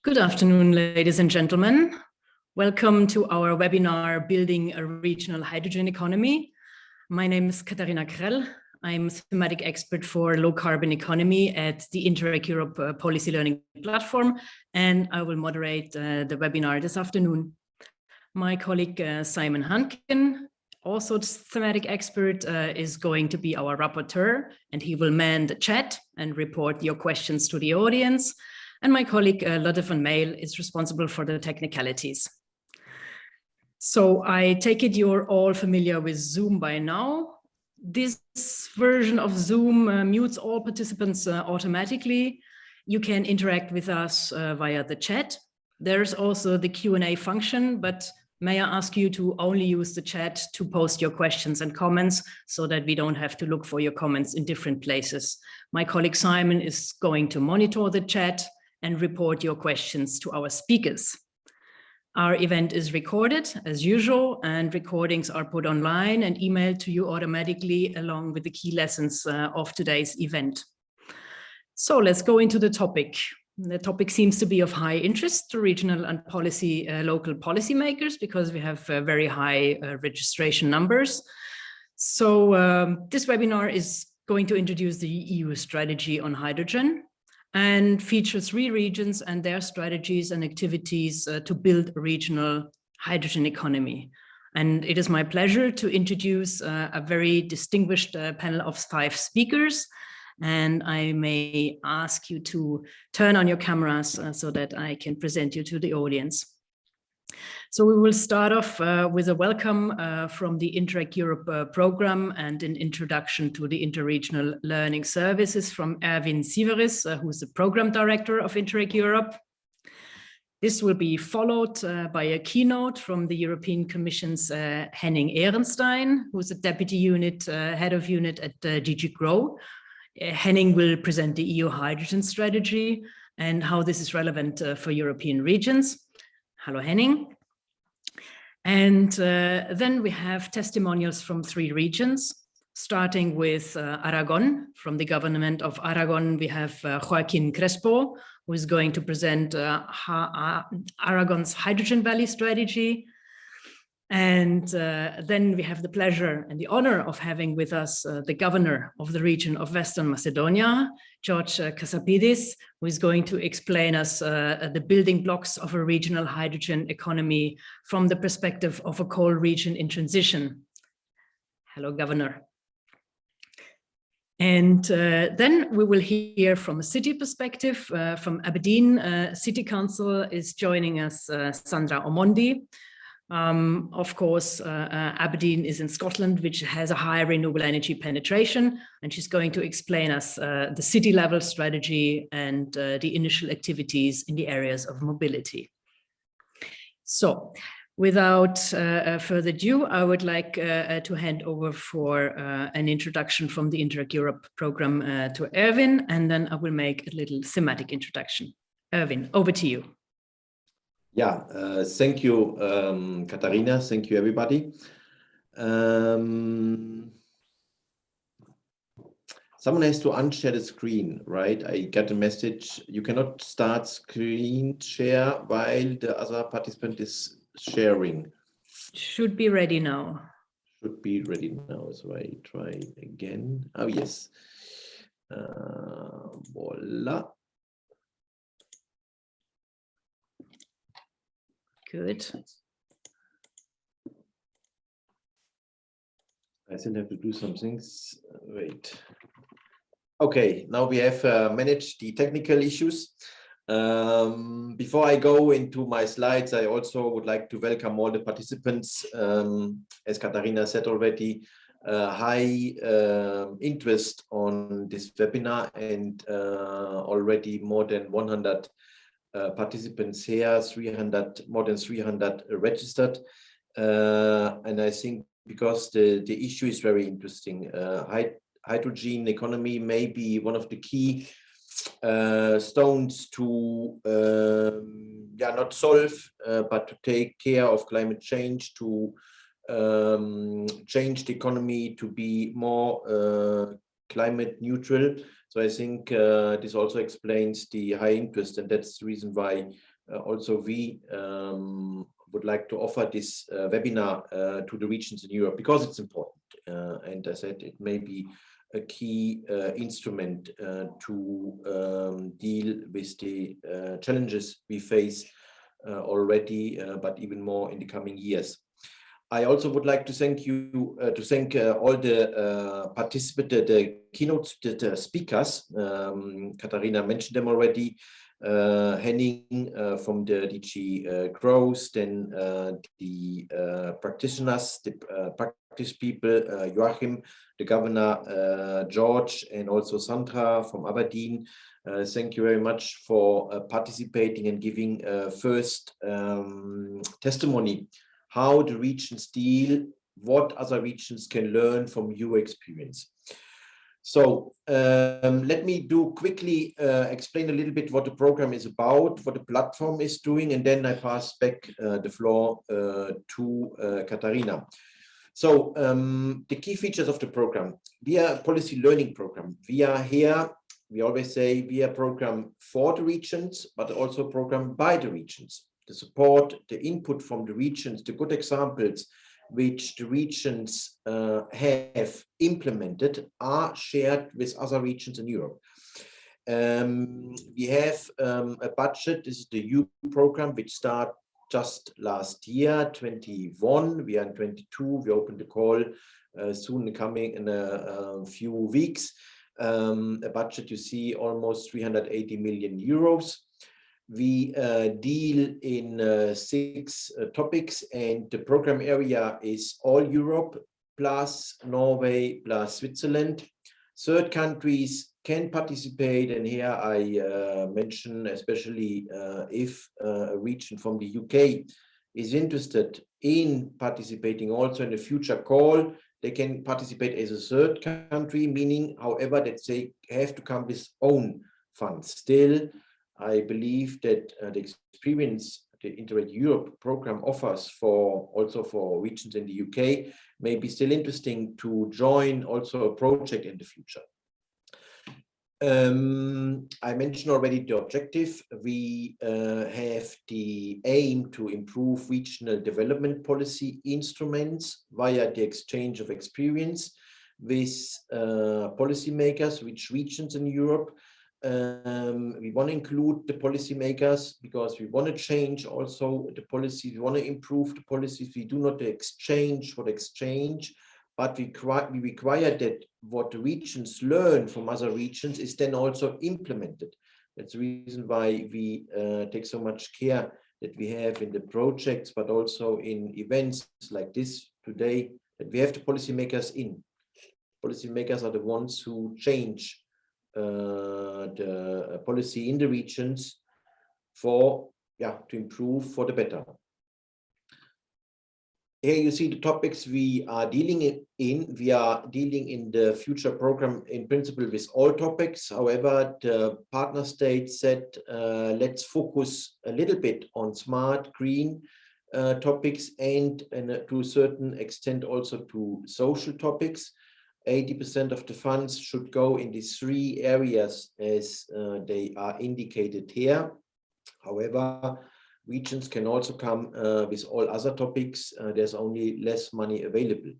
Good afternoon, ladies and gentlemen. Welcome to our webinar, Building a Regional Hydrogen Economy. My name is Katharina Krell. I'm a thematic expert for low carbon economy at the Interreg Europe Policy Learning Platform, and I will moderate the webinar this afternoon. My colleague Simon Hunkin, also thematic expert, is going to be our rapporteur, and he will man the chat and report your questions to the audience. And my colleague Lotte van Meel is responsible for the technicalities. So I take it you're all familiar with Zoom by now. This version of Zoom mutes all participants automatically. You can interact with us via the chat. There's also the Q&A function, but may I ask you to only use the chat to post your questions and comments so that we don't have to look for your comments in different places. My colleague Simon is going to monitor the chat and report your questions to our speakers. Our event is recorded as usual, and recordings are put online and emailed to you automatically along with the key lessons of today's event. So let's go into the topic. The topic seems to be of high interest to regional and local policymakers because we have very high registration numbers. So this webinar is going to introduce the EU strategy on hydrogen and feature 3 regions and their strategies and activities to build a regional hydrogen economy. And it is my pleasure to introduce a very distinguished panel of 5 speakers. And I may ask you to turn on your cameras so that I can present you to the audience. So we will start off with a welcome from the Interreg Europe program and an introduction to the interregional learning services from Erwin Siweris, who's the program director of Interreg Europe. This will be followed by a keynote from the European Commission's Henning Ehrenstein, who's a deputy head of unit at DG GROW. Henning will present the EU hydrogen strategy and how this is relevant for European regions. Hello, Henning. And then we have testimonials from 3 regions, starting with Aragon. From the government of Aragon, we have Joaquín Crespo, who is going to present Aragon's Hydrogen Valley strategy. And then we have the pleasure and the honor of having with us the governor of the region of Western Macedonia, George Kasapidis, who is going to explain us the building blocks of a regional hydrogen economy from the perspective of a coal region in transition. Hello, Governor. And then we will hear from a city perspective. From Aberdeen City Council is joining us Sandra Omondi. Of course, Aberdeen is in Scotland, which has a high renewable energy penetration, and she's going to explain us the city level strategy and the initial activities in the areas of mobility. So without further ado, I would like to hand over for an introduction from the Interreg Europe program to Erwin, and then I will make a little thematic introduction. Erwin, over to you. Yeah, thank you, Katharina. Thank you, everybody. Someone has to unshare the screen, right? I got a message. You cannot start screen share while the other participant is sharing. Should be ready now. Should be ready now. So I try again. Oh, yes. Voila. Good. I still have to do some things. Wait. Okay, now we have managed the technical issues. Before I go into my slides, I also would like to welcome all the participants. As Katharina said already, high interest on this webinar, and already more than 100 participants here, more than 300 registered, and I think because the issue is very interesting. Hydrogen economy may be one of the key stones to not solve, but to take care of climate change, to change the economy to be more climate neutral. So I think this also explains the high interest, and that's the reason why also we would like to offer this webinar to the regions in Europe because it's important. And as I said, it may be a key instrument to deal with the challenges we face already, but even more in the coming years. I also would like to thank you, all the participants, the keynote speakers. Katharina mentioned them already. Henning from the DG Growth, then the practitioners, the practice people, Joachim, the Governor George, and also Sandra from Aberdeen. Thank you very much for participating and giving first testimony how the regions deal, what other regions can learn from your experience. So let me do quickly explain a little bit what the program is about, what the platform is doing, and then I pass back the floor to Katharina. So the key features of the program: we are a policy learning program. We are here, we always say we are a program for the regions, but also a program by the regions. The support, the input from the regions, the good examples which the regions have implemented are shared with other regions in Europe. We have a budget. This is the EU program, which started just last year, 21. We are in 22. We opened the call soon coming in a few weeks. A budget you see almost 380 million euros. We deal in 6 topics, and the program area is all Europe plus Norway plus Switzerland. Third countries can participate, and here I mention especially if a region from the UK is interested in participating also in the future call, they can participate as a third country, meaning, however, that they have to come with own funds. Still, I believe that the experience the Interreg Europe program offers also for regions in the UK may be still interesting to join also a project in the future. I mentioned already the objective. We have the aim to improve regional development policy instruments via the exchange of experience with policymakers, which regions in Europe. We want to include the policymakers because we want to change also the policy. We want to improve the policies. We do not exchange for exchange, but we require that what the regions learn from other regions is then also implemented. That's the reason why we take so much care that we have in the projects, but also in events like this today, that we have the policymakers in. Policymakers are the ones who change the policy in the regions to improve for the better. Here you see the topics we are dealing in. We are dealing in the future program in principle with all topics. However, the partner states said, let's focus a little bit on smart, green topics and to a certain extent also to social topics. 80% of the funds should go in these 3 areas as they are indicated here. However, regions can also come with all other topics. There's only less money available.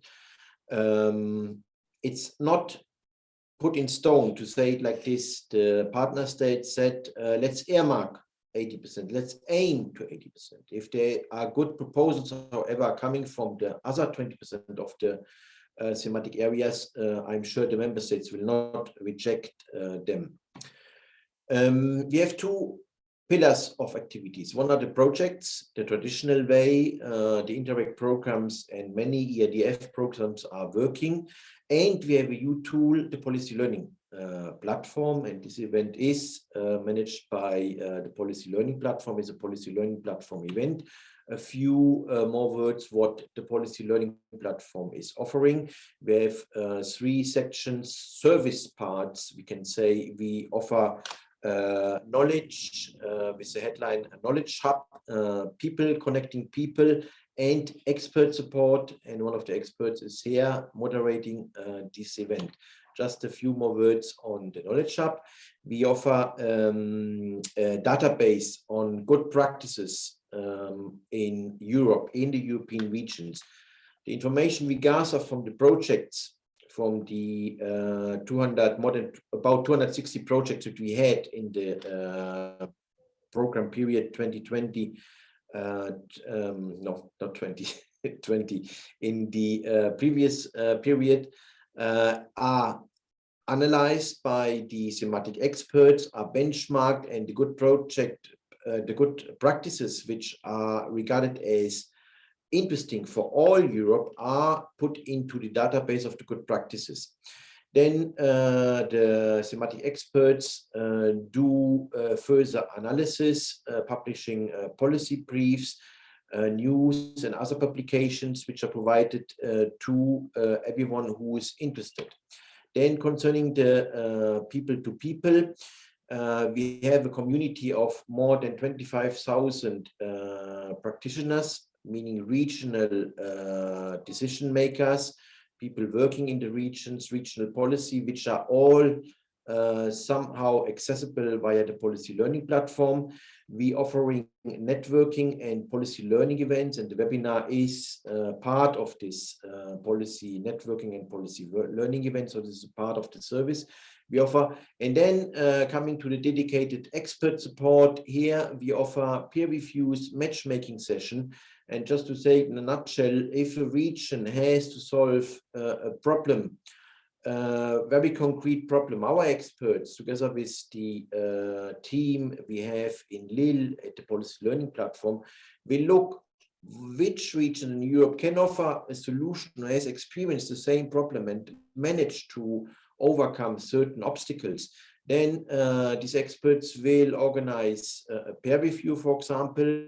It's not put in stone to say it like this. The partner state said, let's earmark 80%. Let's aim to 80%. If there are good proposals, however, coming from the other 20% of the thematic areas, I'm sure the member states will not reject them. We have 2 pillars of activities. One are the projects, the traditional way, the Interreg programs and many ERDF programs are working. And we have a new tool, the policy learning platform. And this event is managed by the policy learning platform. It's a policy learning platform event. A few more words what the policy learning platform is offering. We have 3 sections, service parts. We can say we offer knowledge with the headline Knowledge Hub, people connecting people, and expert support. And one of the experts is here moderating this event. just a few more words on the Knowledge Hub. We offer a database on good practices in Europe, in the European regions. The information we gather from the projects, from the about 260 projects that we had in the program period 2020, no, not 2020, in the previous period, are analyzed by the thematic experts, are benchmarked, and the good practices which are regarded as interesting for all Europe are put into the database of the good practices. Then the thematic experts do further analysis, publishing policy briefs, news and other publications which are provided to everyone who is interested. Then concerning the people-to-people, we have a community of more than 25,000 practitioners, meaning regional decision makers, people working in the regions, regional policy, which are all somehow accessible via the policy learning platform. We offering networking and policy learning events, and the webinar is part of this policy networking and policy learning event. So this is a part of the service we offer. And then coming to the dedicated expert support, here we offer peer reviews, matchmaking session. And just to say in a nutshell, if a region has to solve a problem, very concrete problem, our experts, together with the team we have in Lille at the policy learning platform, we look which region in Europe can offer a solution or has experienced the same problem and managed to overcome certain obstacles. Then these experts will organize a peer review, for example,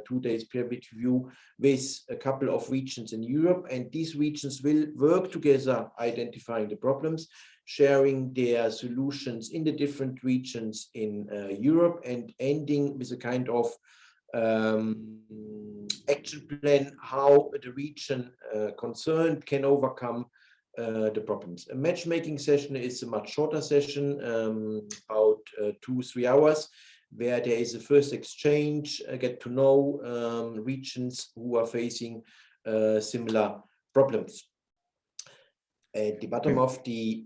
2 days peer review with a couple of regions in Europe. And these regions will work together, identifying the problems, sharing their solutions in the different regions in Europe, and ending with a kind of action plan how the region concerned can overcome the problems. A matchmaking session is a much shorter session, about 2-3 hours, where there is a first exchange, get to know regions who are facing similar problems. At the bottom of the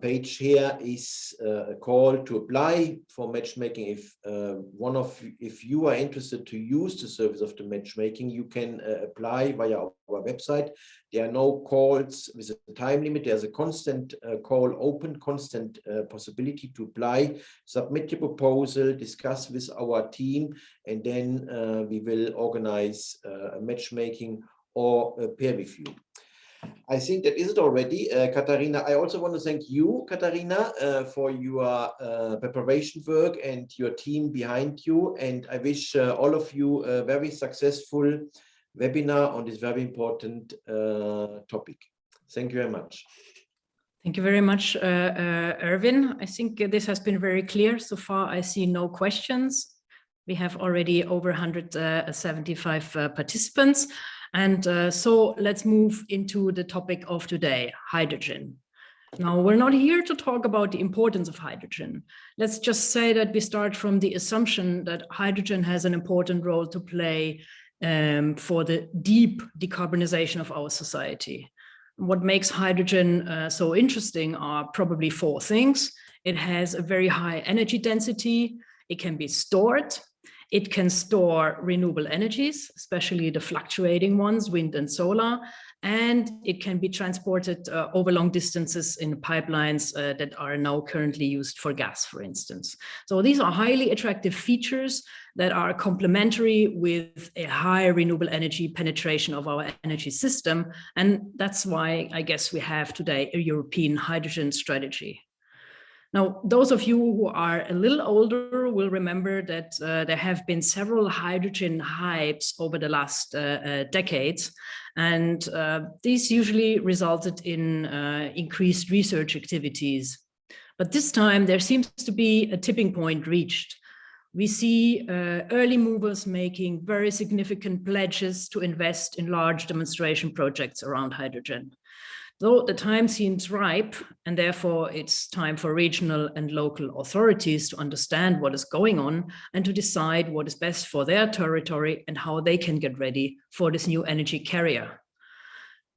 page here is a call to apply for matchmaking. If you are interested to use the service of the matchmaking, you can apply via our website. There are no calls with a time limit. There's a constant call open, constant possibility to apply, submit your proposal, discuss with our team, and then we will organize a matchmaking or a peer review. I think that is it already, Katharina. I also want to thank you, Katharina, for your preparation work and your team behind you. And I wish all of you a very successful webinar on this very important topic. Thank you very much. Thank you very much, Erwin. I think this has been very clear so far. I see no questions. We have already over 175 participants. And so let's move into the topic of today, hydrogen. Now, we're not here to talk about the importance of hydrogen. Let's just say that we start from the assumption that hydrogen has an important role to play for the deep decarbonization of our society. What makes hydrogen so interesting are probably 4 things. It has a very high energy density. It can be stored. It can store renewable energies, especially the fluctuating ones, wind and solar, and it can be transported over long distances in pipelines that are now currently used for gas, for instance. So these are highly attractive features that are complementary with a high renewable energy penetration of our energy system. And that's why I guess we have today a European hydrogen strategy. Now, those of you who are a little older will remember that there have been several hydrogen hypes over the last decades, and these usually resulted in increased research activities. But this time there seems to be a tipping point reached. We see early movers making very significant pledges to invest in large demonstration projects around hydrogen. Though the time seems ripe, and therefore it's time for regional and local authorities to understand what is going on and to decide what is best for their territory and how they can get ready for this new energy carrier.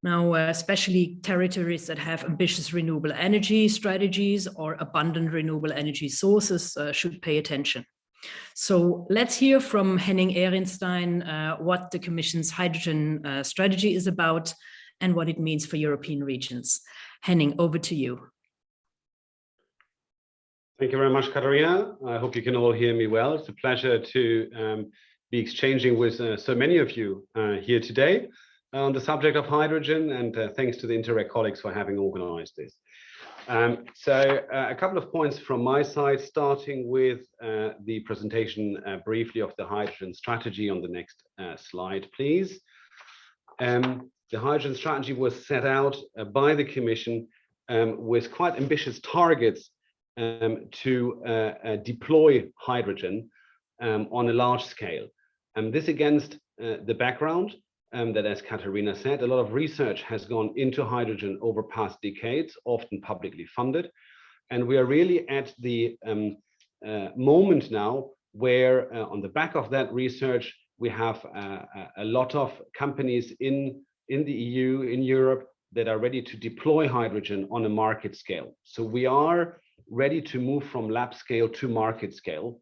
Now, especially territories that have ambitious renewable energy strategies or abundant renewable energy sources should pay attention. So let's hear from Henning Ehrenstein what the Commission's hydrogen strategy is about and what it means for European regions. Henning, over to you. Thank you very much, Katharina. I hope you can all hear me well. It's a pleasure to be exchanging with so many of you here today on the subject of hydrogen, and thanks to the Interreg colleagues for having organized this. So a couple of points from my side, starting with the presentation briefly of the hydrogen strategy on the next slide, please. The hydrogen strategy was set out by the Commission with quite ambitious targets to deploy hydrogen on a large scale. This against the background that, as Katharina said, a lot of research has gone into hydrogen over past decades, often publicly funded. And we are really at the moment now where on the back of that research, we have a lot of companies in the EU, in Europe, that are ready to deploy hydrogen on a market scale. So we are ready to move from lab scale to market scale.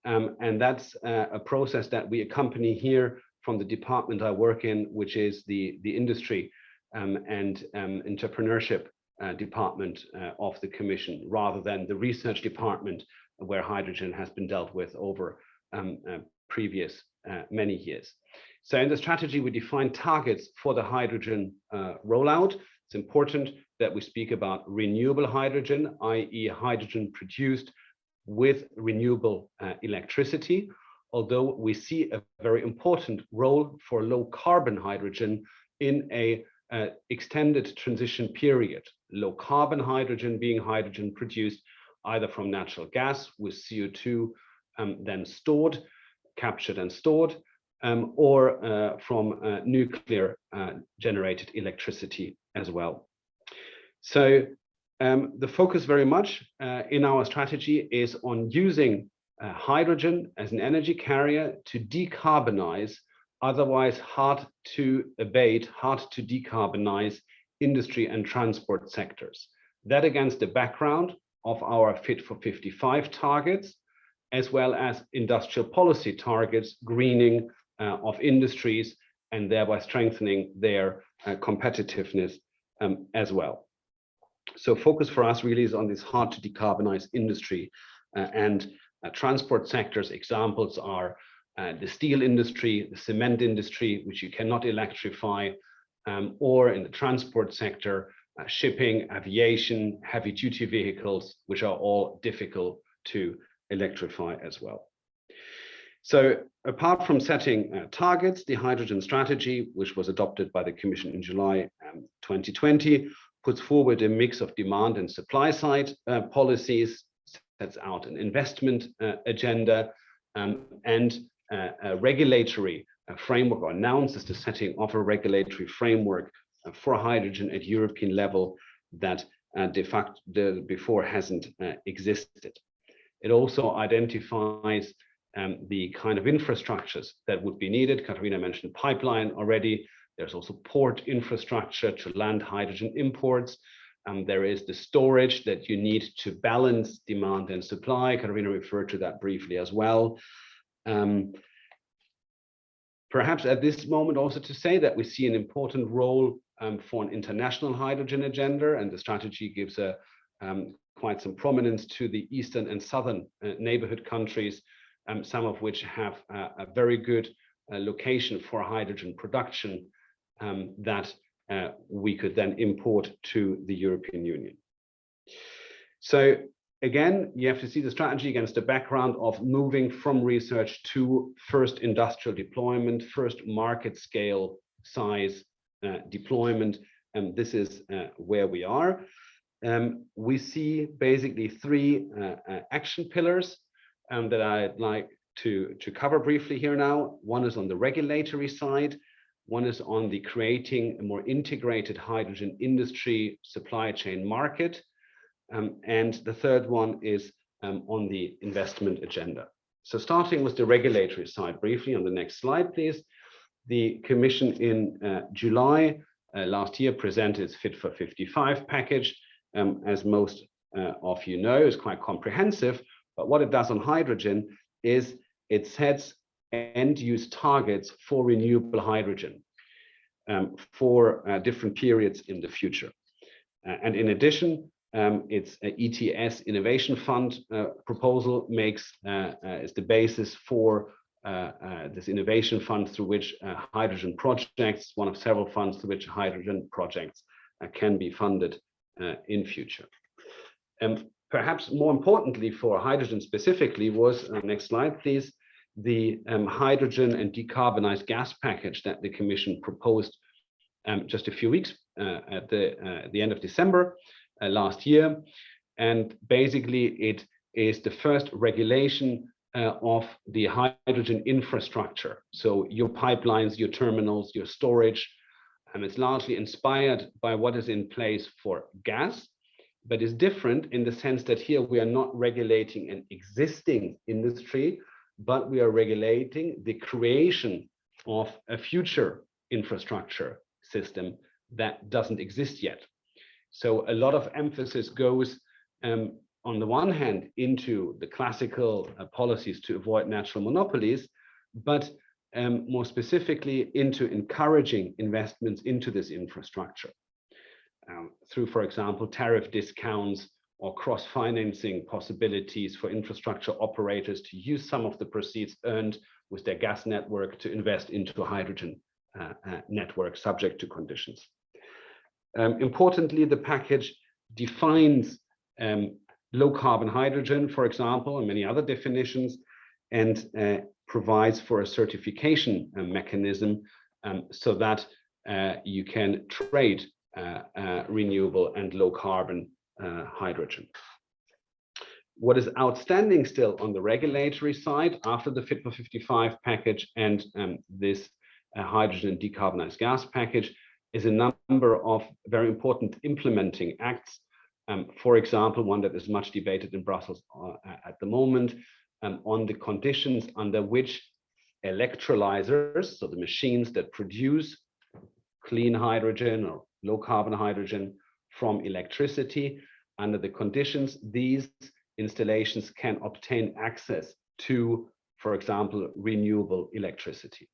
And that's a process that we accompany here from the department I work in, which is the industry and entrepreneurship department of the Commission, rather than the research department where hydrogen has been dealt with over previous many years. So in the strategy, we define targets for the hydrogen rollout. It's important that we speak about renewable hydrogen, i.e. hydrogen produced with renewable electricity, although we see a very important role for low carbon hydrogen in a extended transition period. Low carbon hydrogen being hydrogen produced either from natural gas with CO2 then stored, captured and stored, or from nuclear generated electricity as well. So the focus very much in our strategy is on using hydrogen as an energy carrier to decarbonize otherwise hard to abate, hard to decarbonize industry and transport sectors. That against the background of our Fit for 55 targets, as well as industrial policy targets, greening of industries, and thereby strengthening their competitiveness as well. So focus for us really is on this hard to decarbonize industry and transport sectors. Examples are the steel industry, the cement industry, which you cannot electrify, or in the transport sector, shipping, aviation, heavy duty vehicles, which are all difficult to electrify as well. So apart from setting targets, the hydrogen strategy, which was adopted by the Commission in July 2020, puts forward a mix of demand and supply side policies, sets out an investment agenda, and a regulatory framework, or announces the setting of a regulatory framework for hydrogen at European level that de facto before hasn't existed. It also identifies the kind of infrastructures that would be needed. Katharina mentioned pipeline already. There's also port infrastructure to land hydrogen imports. There is the storage that you need to balance demand and supply. Katharina referred to that briefly as well. Perhaps at this moment also to say that we see an important role for an international hydrogen agenda, and the strategy gives quite some prominence to the eastern and southern neighborhood countries, some of which have a very good location for hydrogen production that we could then import to the European Union. So again, you have to see the strategy against the background of moving from research to first industrial deployment, first market scale size deployment, and this is where we are. We see basically three action pillars that I'd like to cover briefly here now. One is on the regulatory side. One is on the creating a more integrated hydrogen industry supply chain market. And the third one is on the investment agenda. So starting with the regulatory side briefly on the next slide, please. The Commission in July last year presented its Fit for 55 package. As most of you know, is quite comprehensive, but what it does on hydrogen is it sets end-use targets for renewable hydrogen for different periods in the future. And in addition, its ETS Innovation Fund proposal is the basis for this innovation fund through which hydrogen projects, one of several funds through which hydrogen projects can be funded in future. Perhaps more importantly for hydrogen specifically was, next slide please, the hydrogen and decarbonized gas package that the Commission proposed just a few weeks at the end of December last year. And basically it is the first regulation of the hydrogen infrastructure. So your pipelines, your terminals, your storage, and it's largely inspired by what is in place for gas, but is different in the sense that here we are not regulating an existing industry, but we are regulating the creation of a future infrastructure system that doesn't exist yet. So a lot of emphasis goes on the one hand into the classical policies to avoid natural monopolies, but more specifically into encouraging investments into this infrastructure through, for example, tariff discounts or cross-financing possibilities for infrastructure operators to use some of the proceeds earned with their gas network to invest into a hydrogen network subject to conditions. Importantly, the package defines low carbon hydrogen, for example, and many other definitions, and provides for a certification mechanism so that you can trade renewable and low carbon hydrogen. What is outstanding still on the regulatory side after the Fit for 55 package and this hydrogen decarbonized gas package is a number of very important implementing acts. For example, one that is much debated in Brussels at the moment on the conditions under which electrolyzers, so the machines that produce clean hydrogen or low carbon hydrogen from electricity, under the conditions these installations can obtain access to, for example, renewable electricity.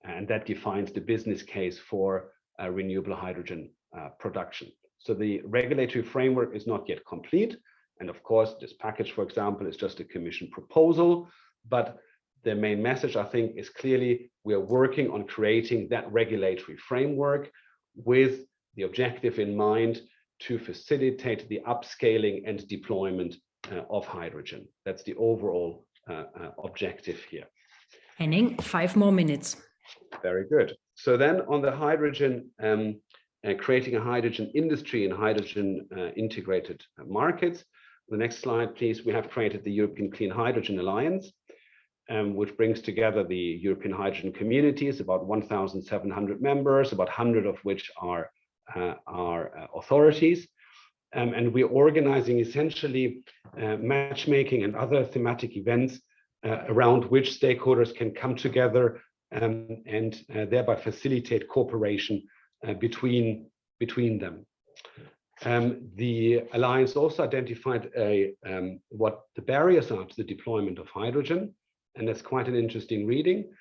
And that defines the business case for renewable hydrogen production. So the regulatory framework is not yet complete. And of course, this package, for example, is just a Commission proposal. But the main message, I think, is clearly we are working on creating that regulatory framework with the objective in mind to facilitate the upscaling and deployment of hydrogen. That's the overall objective here. Henning, 5 more minutes. Very good. So then on the hydrogen, creating a hydrogen industry and hydrogen integrated markets. The next slide, please. We have created the European Clean Hydrogen Alliance, which brings together the European hydrogen communities, about 1,700 members, about 100 of which are authorities. And we're organizing essentially matchmaking and other thematic events around which stakeholders can come together and thereby facilitate cooperation between them. The Alliance also identified what the barriers are to the deployment of hydrogen, and that's quite an interesting reading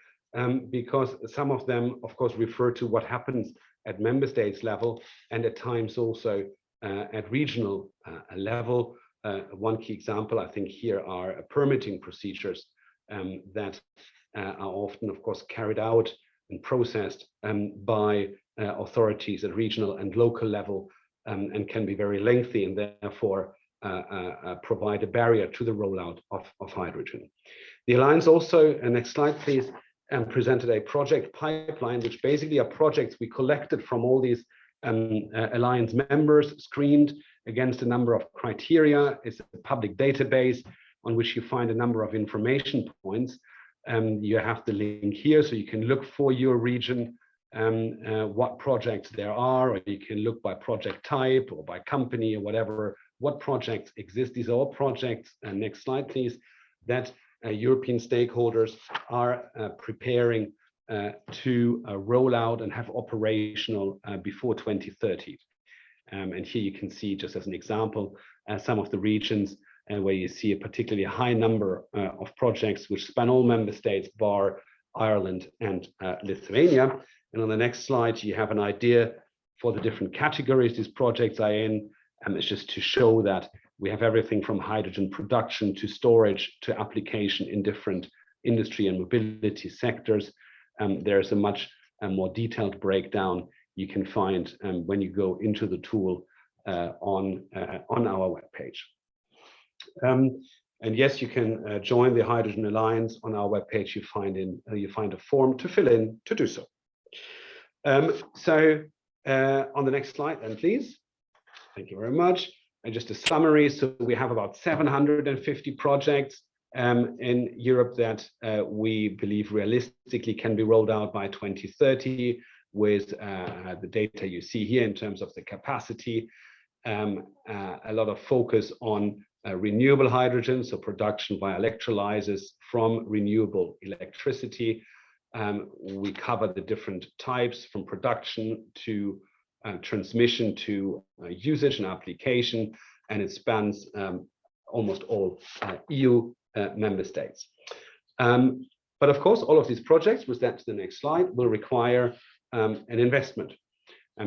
because some of them, of course, refer to what happens at member states level and at times also at regional level. One key example, I think, here are permitting procedures that are often, of course, carried out and processed by authorities at regional and local level and can be very lengthy and therefore provide a barrier to the rollout of hydrogen. The Alliance also, next slide please, presented a project pipeline, which basically are projects we collected from all these Alliance members, screened against a number of criteria. It's a public database on which you find a number of information points. You have the link here, so you can look for your region what projects there are, or you can look by project type or by company or whatever, what projects exist. These are all projects, next slide please, that European stakeholders are preparing to roll out and have operational before 2030. And here you can see, just as an example, some of the regions where you see a particularly high number of projects which span all member states bar Ireland and Lithuania. And on the next slide, you have an idea for the different categories these projects are in. And it's just to show that we have everything from hydrogen production to storage to application in different industry and mobility sectors. There's a much more detailed breakdown you can find when you go into the tool on our webpage. And yes, you can join the Hydrogen Alliance. On our webpage. You find a form to fill in to do so. On the next slide, then, please. Thank you very much. And just a summary. So we have about 750 projects in Europe that we believe realistically can be rolled out by 2030, with the data you see here in terms of the capacity. A lot of focus on renewable hydrogen, so production via electrolyzers from renewable electricity. We cover the different types, from production to transmission to usage and application, and it spans almost all EU member states. But of course, all of these projects, with that to the next slide, will require an investment.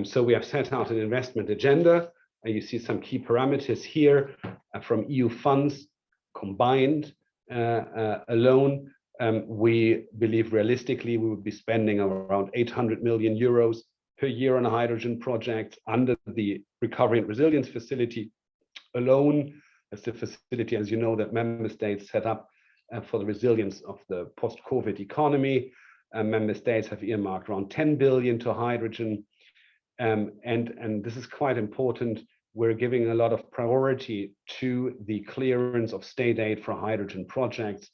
So we have set out an investment agenda. You see some key parameters here from EU funds combined alone. We believe realistically we would be spending around 800 million euros per year on a hydrogen project under the Recovery and Resilience Facility alone. That's the facility, as you know, that member states set up for the resilience of the post-COVID economy. Member states have earmarked around 10 billion to hydrogen. And this is quite important. We're giving a lot of priority to the clearance of state aid for hydrogen projects,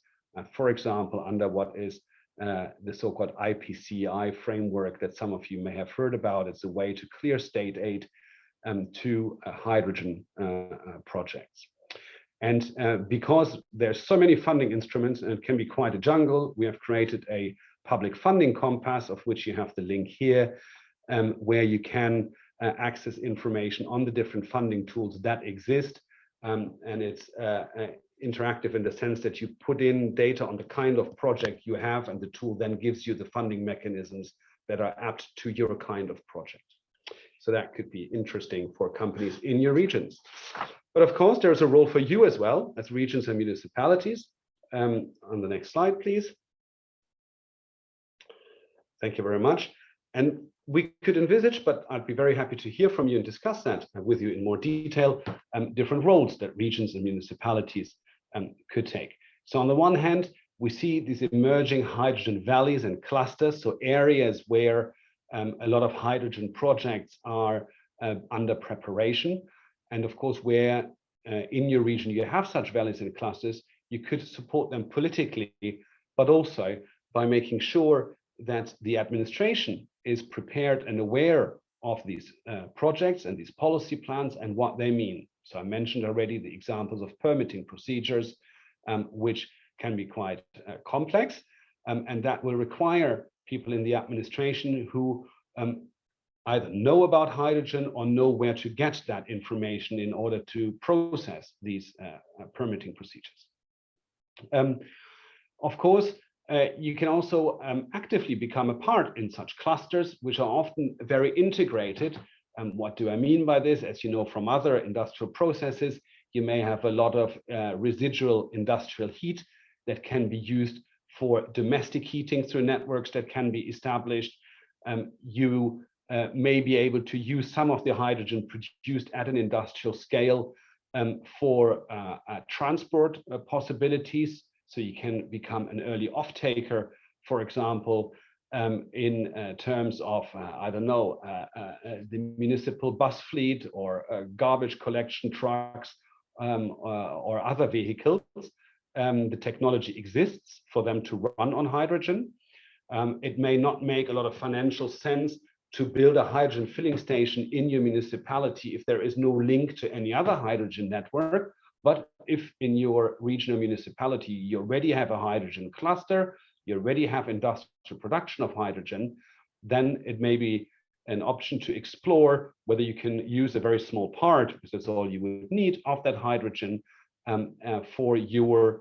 for example, under what is the so-called IPCEI framework that some of you may have heard about. It's a way to clear state aid to hydrogen projects. And because there's so many funding instruments and it can be quite a jungle, we have created a public funding compass, of which you have the link here, where you can access information on the different funding tools that exist. And it's interactive in the sense that you put in data on the kind of project you have, and the tool then gives you the funding mechanisms that are apt to your kind of project. So that could be interesting for companies in your regions. But of course, there's a role for you as well as regions and municipalities. On the next slide, please. Thank you very much. And we could envisage, but I'd be very happy to hear from you and discuss that with you in more detail, different roles that regions and municipalities could take. So on the one hand, we see these emerging hydrogen valleys and clusters, so areas where a lot of hydrogen projects are under preparation. And of course, where in your region you have such valleys and clusters, you could support them politically, but also by making sure that the administration is prepared and aware of these projects and these policy plans and what they mean. So I mentioned already the examples of permitting procedures, which can be quite complex, and that will require people in the administration who either know about hydrogen or know where to get that information in order to process these permitting procedures. Of course, you can also actively become a part in such clusters, which are often very integrated. And what do I mean by this? As you know from other industrial processes, you may have a lot of residual industrial heat that can be used for domestic heating through networks that can be established. You may be able to use some of the hydrogen produced at an industrial scale for transport possibilities. So you can become an early off-taker, for example, in terms of, I don't know, the municipal bus fleet or garbage collection trucks or other vehicles. The technology exists for them to run on hydrogen. it may not make a lot of financial sense to build a hydrogen filling station in your municipality if there is no link to any other hydrogen network. But if in your regional municipality you already have a hydrogen cluster, you already have industrial production of hydrogen, then it may be an option to explore whether you can use a very small part, because that's all you would need, of that hydrogen for your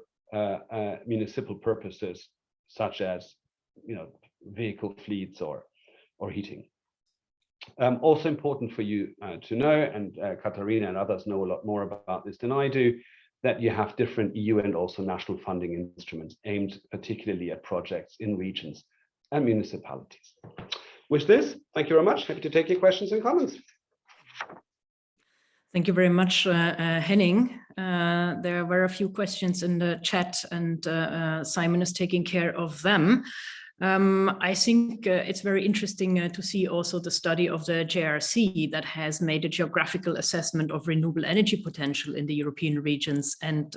municipal purposes, such as vehicle fleets or heating. Also important for you to know, and Katharina and others know a lot more about this than I do, that you have different EU and also national funding instruments aimed particularly at projects in regions and municipalities. With this, thank you very much. Happy to take your questions and comments. Thank you very much, Henning. There were a few questions in the chat, and Simon is taking care of them. I think it's very interesting to see also the study of the JRC that has made a geographical assessment of renewable energy potential in the European regions and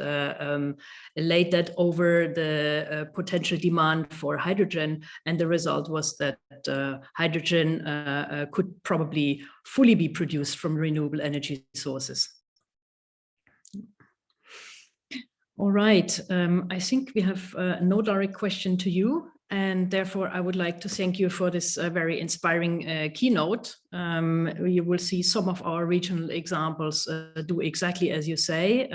laid that over the potential demand for hydrogen. And the result was that hydrogen could probably fully be produced from renewable energy sources. All right, I think we have no direct question to you. And therefore, I would like to thank you for this very inspiring keynote. You will see some of our regional examples do exactly as you say,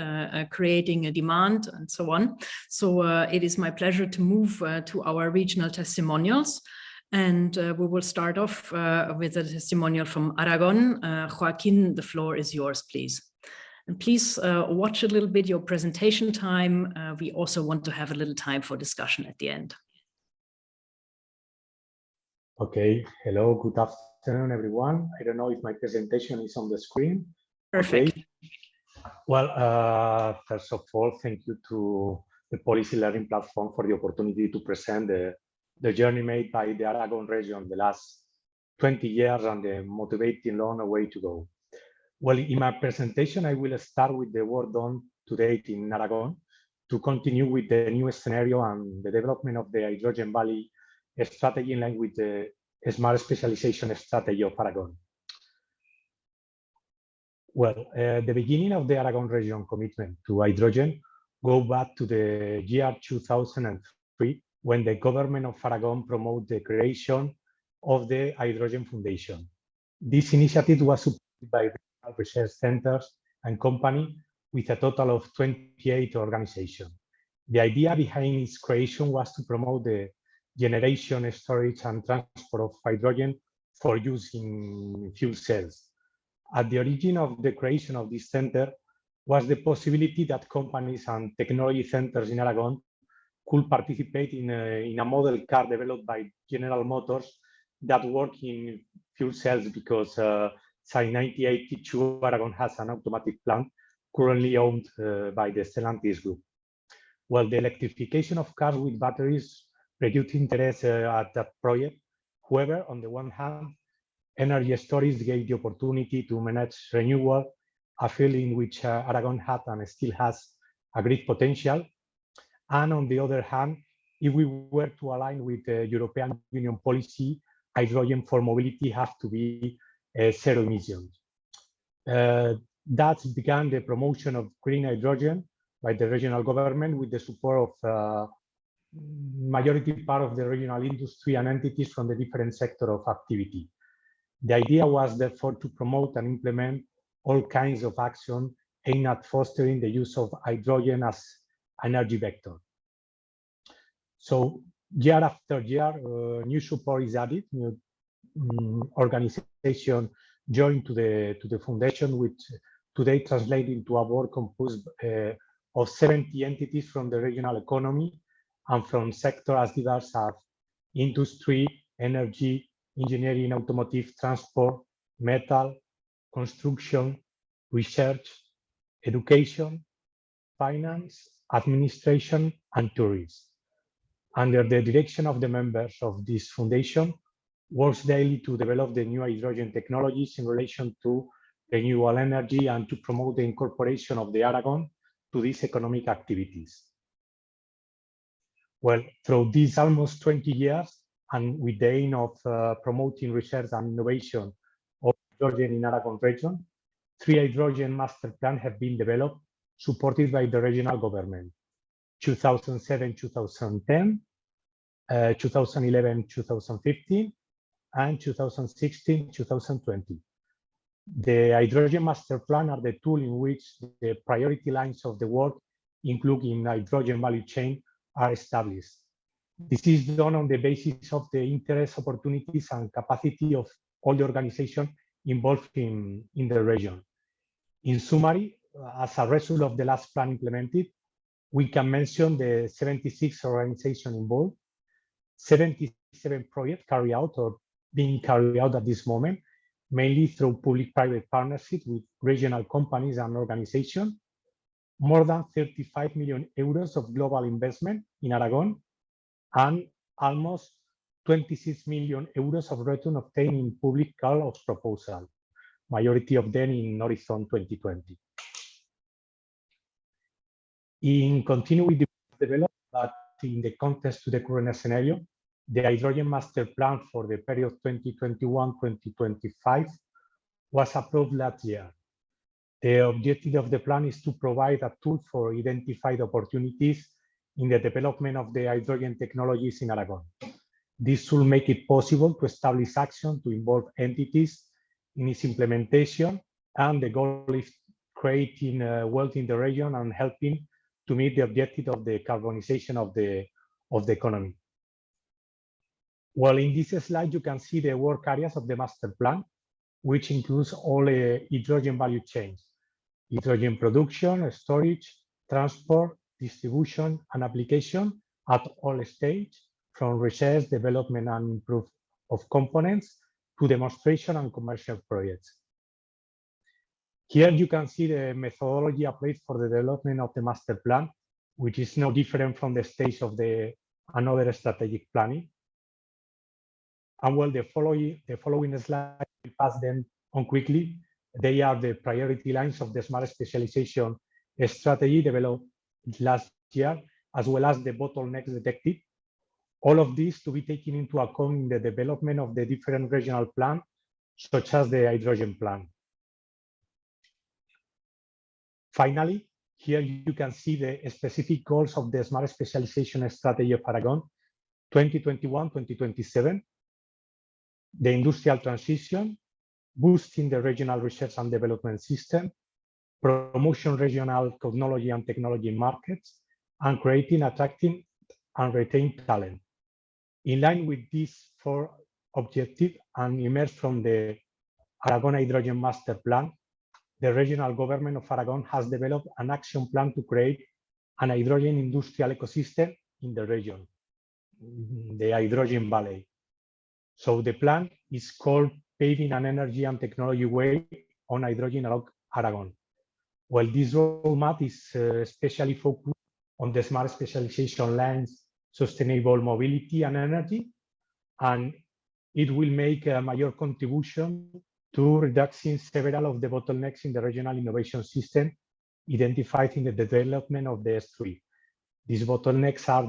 creating a demand and so on. So it is my pleasure to move to our regional testimonials. And we will start off with a testimonial from Aragon. Joaquín, the floor is yours, please. And please watch a little bit your presentation time. We also want to have a little time for discussion at the end. Okay, hello, good afternoon, everyone. I don't know if my presentation is on the screen. Perfect. Okay. Well, first of all, thank you to the Policy Learning Platform for the opportunity to present the journey made by the Aragon region the last 20 years and the motivating long way to go. Well, in my presentation, I will start with the work done to date in Aragon to continue with the new scenario and the development of the Hydrogen Valley strategy in line with the smart specialization strategy of Aragon. Well, the beginning of the Aragon region commitment to hydrogen go back to the year 2003, when the government of Aragon promoted the creation of the Hydrogen Foundation. This initiative was supported by research centers and companies with a total of 28 organizations. The idea behind its creation was to promote the generation, storage, and transport of hydrogen for use in fuel cells. At the origin of the creation of this center was the possibility that companies and technology centers in Aragon could participate in a model car developed by General Motors that work in fuel cells, because since 1982, Aragon has an automatic plant currently owned by the Stellantis group. Well, the electrification of cars with batteries reduced interest at that project. However, on the one hand, energy storage gave the opportunity to manage renewable, a field in which Aragon had and still has a great potential. And on the other hand, if we were to align with the European Union policy, hydrogen for mobility has to be zero emissions. That began the promotion of green hydrogen by the regional government with the support of majority part of the regional industry and entities from the different sector of activity. The idea was therefore to promote and implement all kinds of action aimed at fostering the use of hydrogen as energy vector. So year after year, new support is added, new organization joined to the foundation, which today translates into a board composed of 70 entities from the regional economy and from sectors as diverse as industry, energy, engineering, automotive, transport, metal, construction, research, education, finance, administration, and tourism. Under the direction of the members of this foundation, works daily to develop the new hydrogen technologies in relation to renewable energy and to promote the incorporation of the Aragon to these economic activities. Well, through these almost 20 years, and with the aim of promoting research and innovation of hydrogen in Aragon region, 3 hydrogen master plans have been developed, supported by the regional government: 2007-2010, 2011-2015, and 2016-2020. The hydrogen master plan are the tool in which the priority lines of the work, including hydrogen value chain, are established. This is done on the basis of the interest, opportunities, and capacity of all the organizations involved in the region. In summary, as a result of the last plan implemented, we can mention the 76 organizations involved, 77 projects carried out or being carried out at this moment, mainly through public-private partnerships with regional companies and organizations, more than 35 million euros of global investment in Aragon, and almost 26 million euros of return obtained in public call of proposal, majority of them in Horizon 2020. In continuing with the development, but in the context to the current scenario, the hydrogen master plan for the period 2021-2025 was approved last year. The objective of the plan is to provide a tool for identified opportunities in the development of the hydrogen technologies in Aragon. This will make it possible to establish action to involve entities in its implementation, and the goal is creating wealth in the region and helping to meet the objective of the decarbonization of the economy. Well, in this slide, you can see the work areas of the master plan, which includes all hydrogen value chains: hydrogen production, storage, transport, distribution, and application at all stages, from research, development, and improvement of components to demonstration and commercial projects. Here you can see the methodology applied for the development of the master plan, which is no different from the stage of another strategic planning. And well, the following slide, we pass them on quickly. They are the priority lines of the smart specialization strategy developed last year, as well as the bottlenecks detected. All of these to be taken into account in the development of the different regional plans, such as the hydrogen plan. Finally, here you can see the specific goals of the smart specialization strategy of Aragon 2021-2027. The industrial transition, boosting the regional research and development system, promotion regional technology and technology markets, and creating, attracting, and retaining talent. In line with these 4 objectives and emerged from the Aragon Hydrogen Master Plan, the regional government of Aragon has developed an action plan to create an hydrogen industrial ecosystem in the region, the Hydrogen Valley. So the plan is called Paving an Energy and Technology Way on Hydrogen along Aragon. Well, this roadmap is especially focused on the smart specialization lines, sustainable mobility and energy, and it will make a major contribution to reducing several of the bottlenecks in the regional innovation system identified in the development of the S3. These bottlenecks are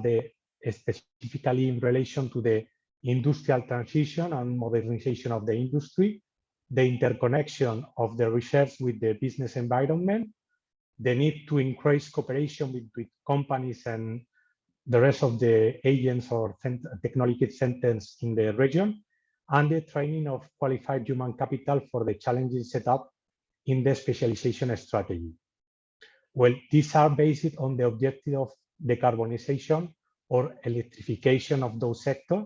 specifically in relation to the industrial transition and modernization of the industry, the interconnection of the research with the business environment, the need to increase cooperation between companies and the rest of the agents or technology centers in the region, and the training of qualified human capital for the challenges set up in the specialization strategy. Well, these are based on the objective of decarbonization or electrification of those sectors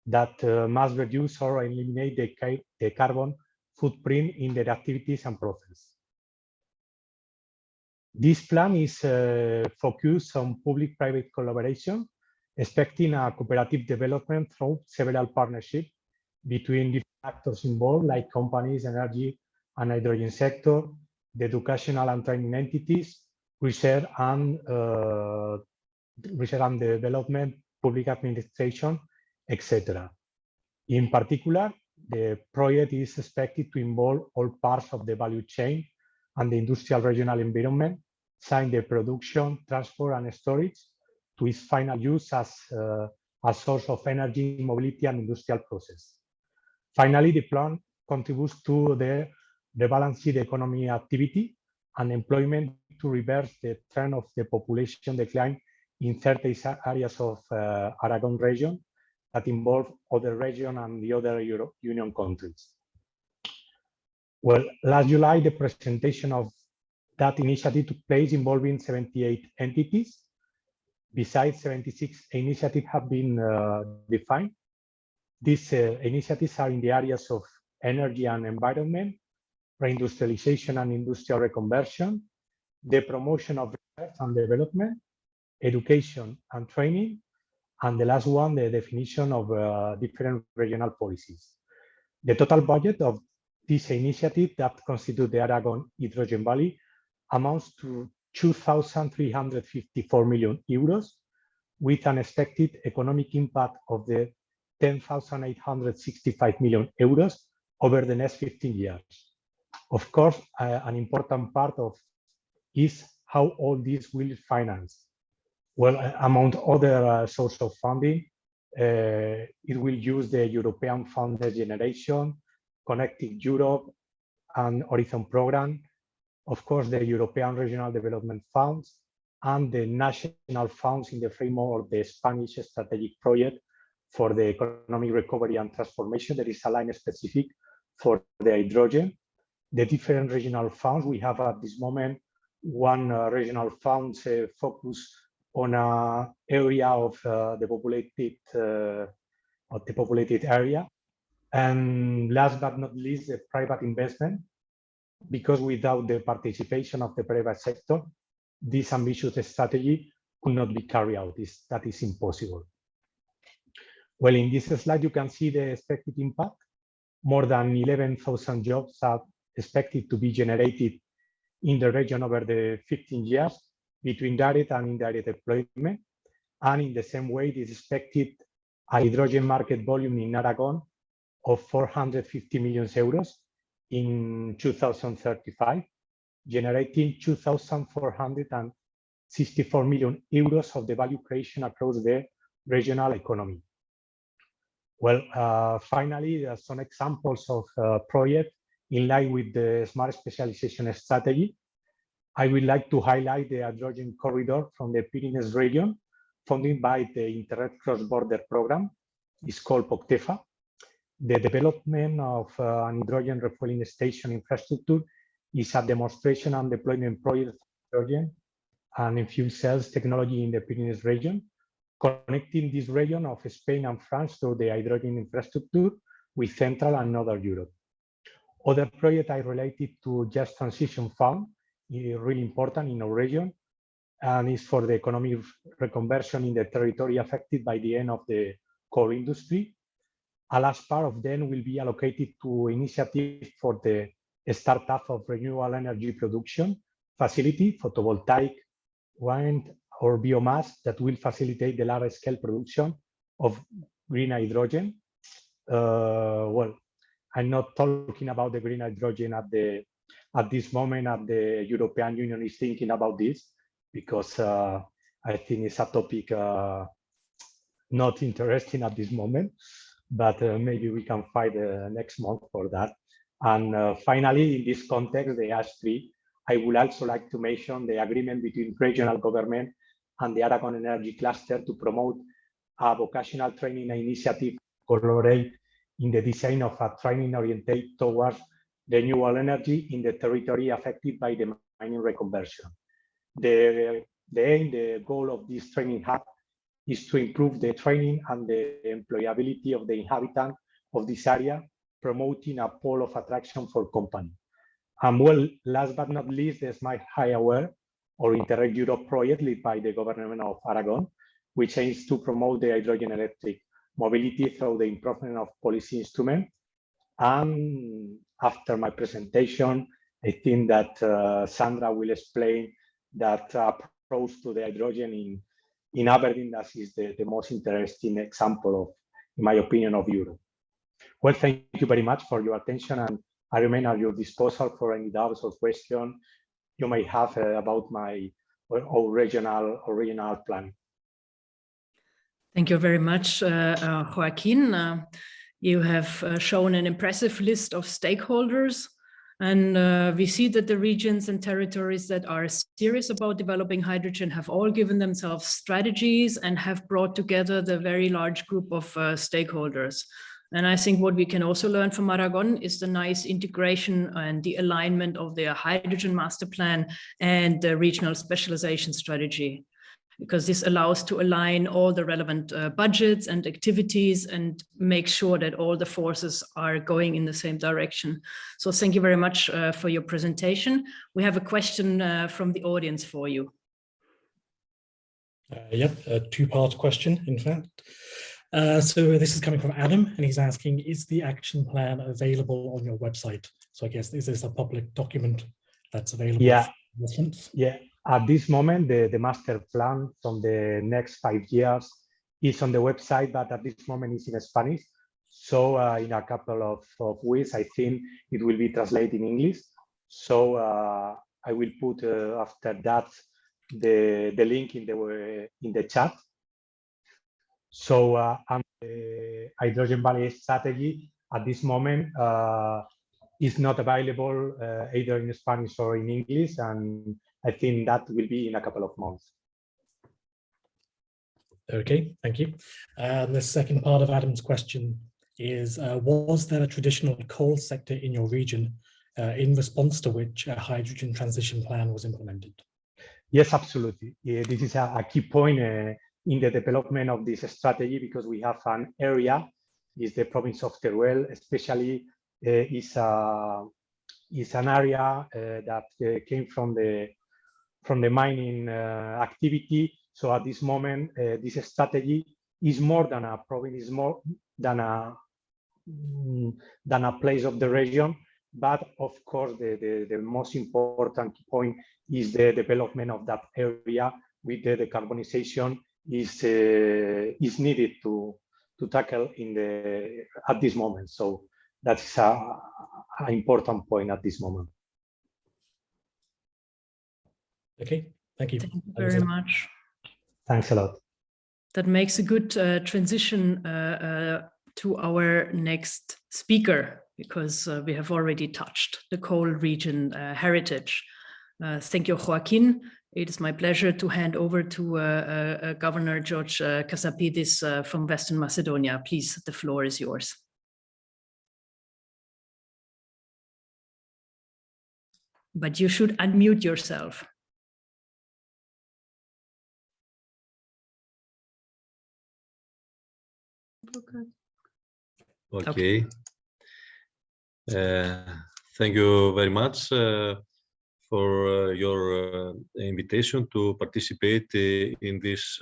that must reduce or eliminate the carbon footprint in their activities and process. This plan is focused on public-private collaboration, expecting a cooperative development through several partnerships between different actors involved, like companies, energy and hydrogen sector, the educational and training entities, research and development, public administration, etc. In particular, the project is expected to involve all parts of the value chain and the industrial regional environment, sign the production, transport, and storage to its final use as as source of energy, mobility, and industrial process. Finally, the plan contributes to the rebalancing the economy activity and employment to reverse the trend of the population decline in 30 areas of Aragon region that involve other regions and the other European Union countries. Well, last July, the presentation of that initiative took place involving 78 entities. Besides, 76 initiatives have been defined. These initiatives are in the areas of energy and environment, reindustrialization and industrial reconversion, the promotion of research and development, education and training, and the last one, the definition of different regional policies. The total budget of this initiative that constitutes the Aragon Hydrogen Valley amounts to 2,354 million euros, with an expected economic impact of the 10,865 million euros over the next 15 years. Of course, an important part of is how all this will be financed. Well, among other sources of funding, it will use the European Fund Generation, Connecting Europe, and Horizon Program, of course, the European Regional Development Funds, and the national funds in the framework of the Spanish strategic project for the economic recovery and transformation. There is a line specific for the hydrogen. The different regional funds we have at this moment, one regional fund focus on an area of the populated area. And last but not least, the private investment, because without the participation of the private sector, this ambitious strategy could not be carried out. That is impossible. Well, in this slide, you can see the expected impact. More than 11,000 jobs are expected to be generated in the region over the 15 years between direct and indirect employment. And in the same way, it is expected a hydrogen market volume in Aragon of 450 million euros in 2035, generating 2,464 million euros of the value creation across the regional economy. Well, finally, there are some examples of projects in line with the smart specialization strategy. I would like to highlight the hydrogen corridor from the Pyrenees region, funded by the Interreg cross-border program. It's called POCTEFA. The development of an hydrogen refueling station infrastructure is a demonstration and deployment project of hydrogen and fuel cells technology in the Pyrenees region, connecting this region of Spain and France through the hydrogen infrastructure with Central and Northern Europe. Other projects are related to Just Transition Fund, really important in our region, and is for the economic reconversion in the territory affected by the end of the core industry. A large part of them will be allocated to initiatives for the startup of renewable energy production facility, photovoltaic, wind, or biomass that will facilitate the large-scale production of green hydrogen. Well, I'm not talking about the green hydrogen at this moment. At the European Union is thinking about this because I think it's a topic not interesting at this moment. But maybe we can find next month for that. And finally, in this context, the ASH3, I would also like to mention the agreement between regional government and the Aragon Energy Cluster to promote a vocational training initiative, collaborate in the design of a training oriented towards renewable energy in the territory affected by the mining reconversion. The goal of this training hub is to improve the training and the employability of the inhabitants of this area, promoting a pole of attraction for companies. And well, last but not least, the Smart Highway or Interreg Europe project led by the government of Aragon, which aims to promote the hydrogen electric mobility through the improvement of policy instruments. And after my presentation, I think that Sandra will explain that approach to the hydrogen in Aberdeen. That is the most interesting example of, in my opinion, of Europe. Well, thank you very much for your attention, and I remain at your disposal for any doubts or questions you may have about my regional plan. Thank you very much, Joaquín. You have shown an impressive list of stakeholders, and we see that the regions and territories that are serious about developing hydrogen have all given themselves strategies and have brought together the very large group of stakeholders. And I think what we can also learn from Aragon is the nice integration and the alignment of their hydrogen master plan and the regional specialization strategy, because this allows to align all the relevant budgets and activities and make sure that all the forces are going in the same direction. So thank you very much for your presentation. We have a question from the audience for you. Yep, a two-part question, in fact. So this is coming from Adam, and he's asking, is the action plan available on your website? So I guess, is this a public document that's available? Yeah, for reference? yeah. At this moment, the master plan from the next 5 years is on the website, but at this moment it's in Spanish. So in a couple of weeks, I think it will be translated in English. So I will put after that the link in the chat. So the Hydrogen Valley strategy at this moment is not available either in Spanish or in English, and I think that will be in a couple of months. Okay, thank you. And the second part of Adam's question is, was there a traditional coal sector in your region in response to which a hydrogen transition plan was implemented? Yes, absolutely. Yeah, this is a key point in the development of this strategy, because we have an area, is the province of Teruel, especially is an area that came from the mining activity. So at this moment, this strategy is more than a province, is more than a place of the region. But of course, the most important point is the development of that area with the decarbonization is needed to tackle at this moment. So that's an important point at this moment. Okay, thank you. Thank you very much. Thanks a lot. That makes a good transition to our next speaker, because we have already touched the coal region heritage. Thank you, Joaquín. It is my pleasure to hand over to Governor George Kasapidis from Western Macedonia. Please, the floor is yours. But you should unmute yourself. Okay. Thank you very much for your invitation to participate in this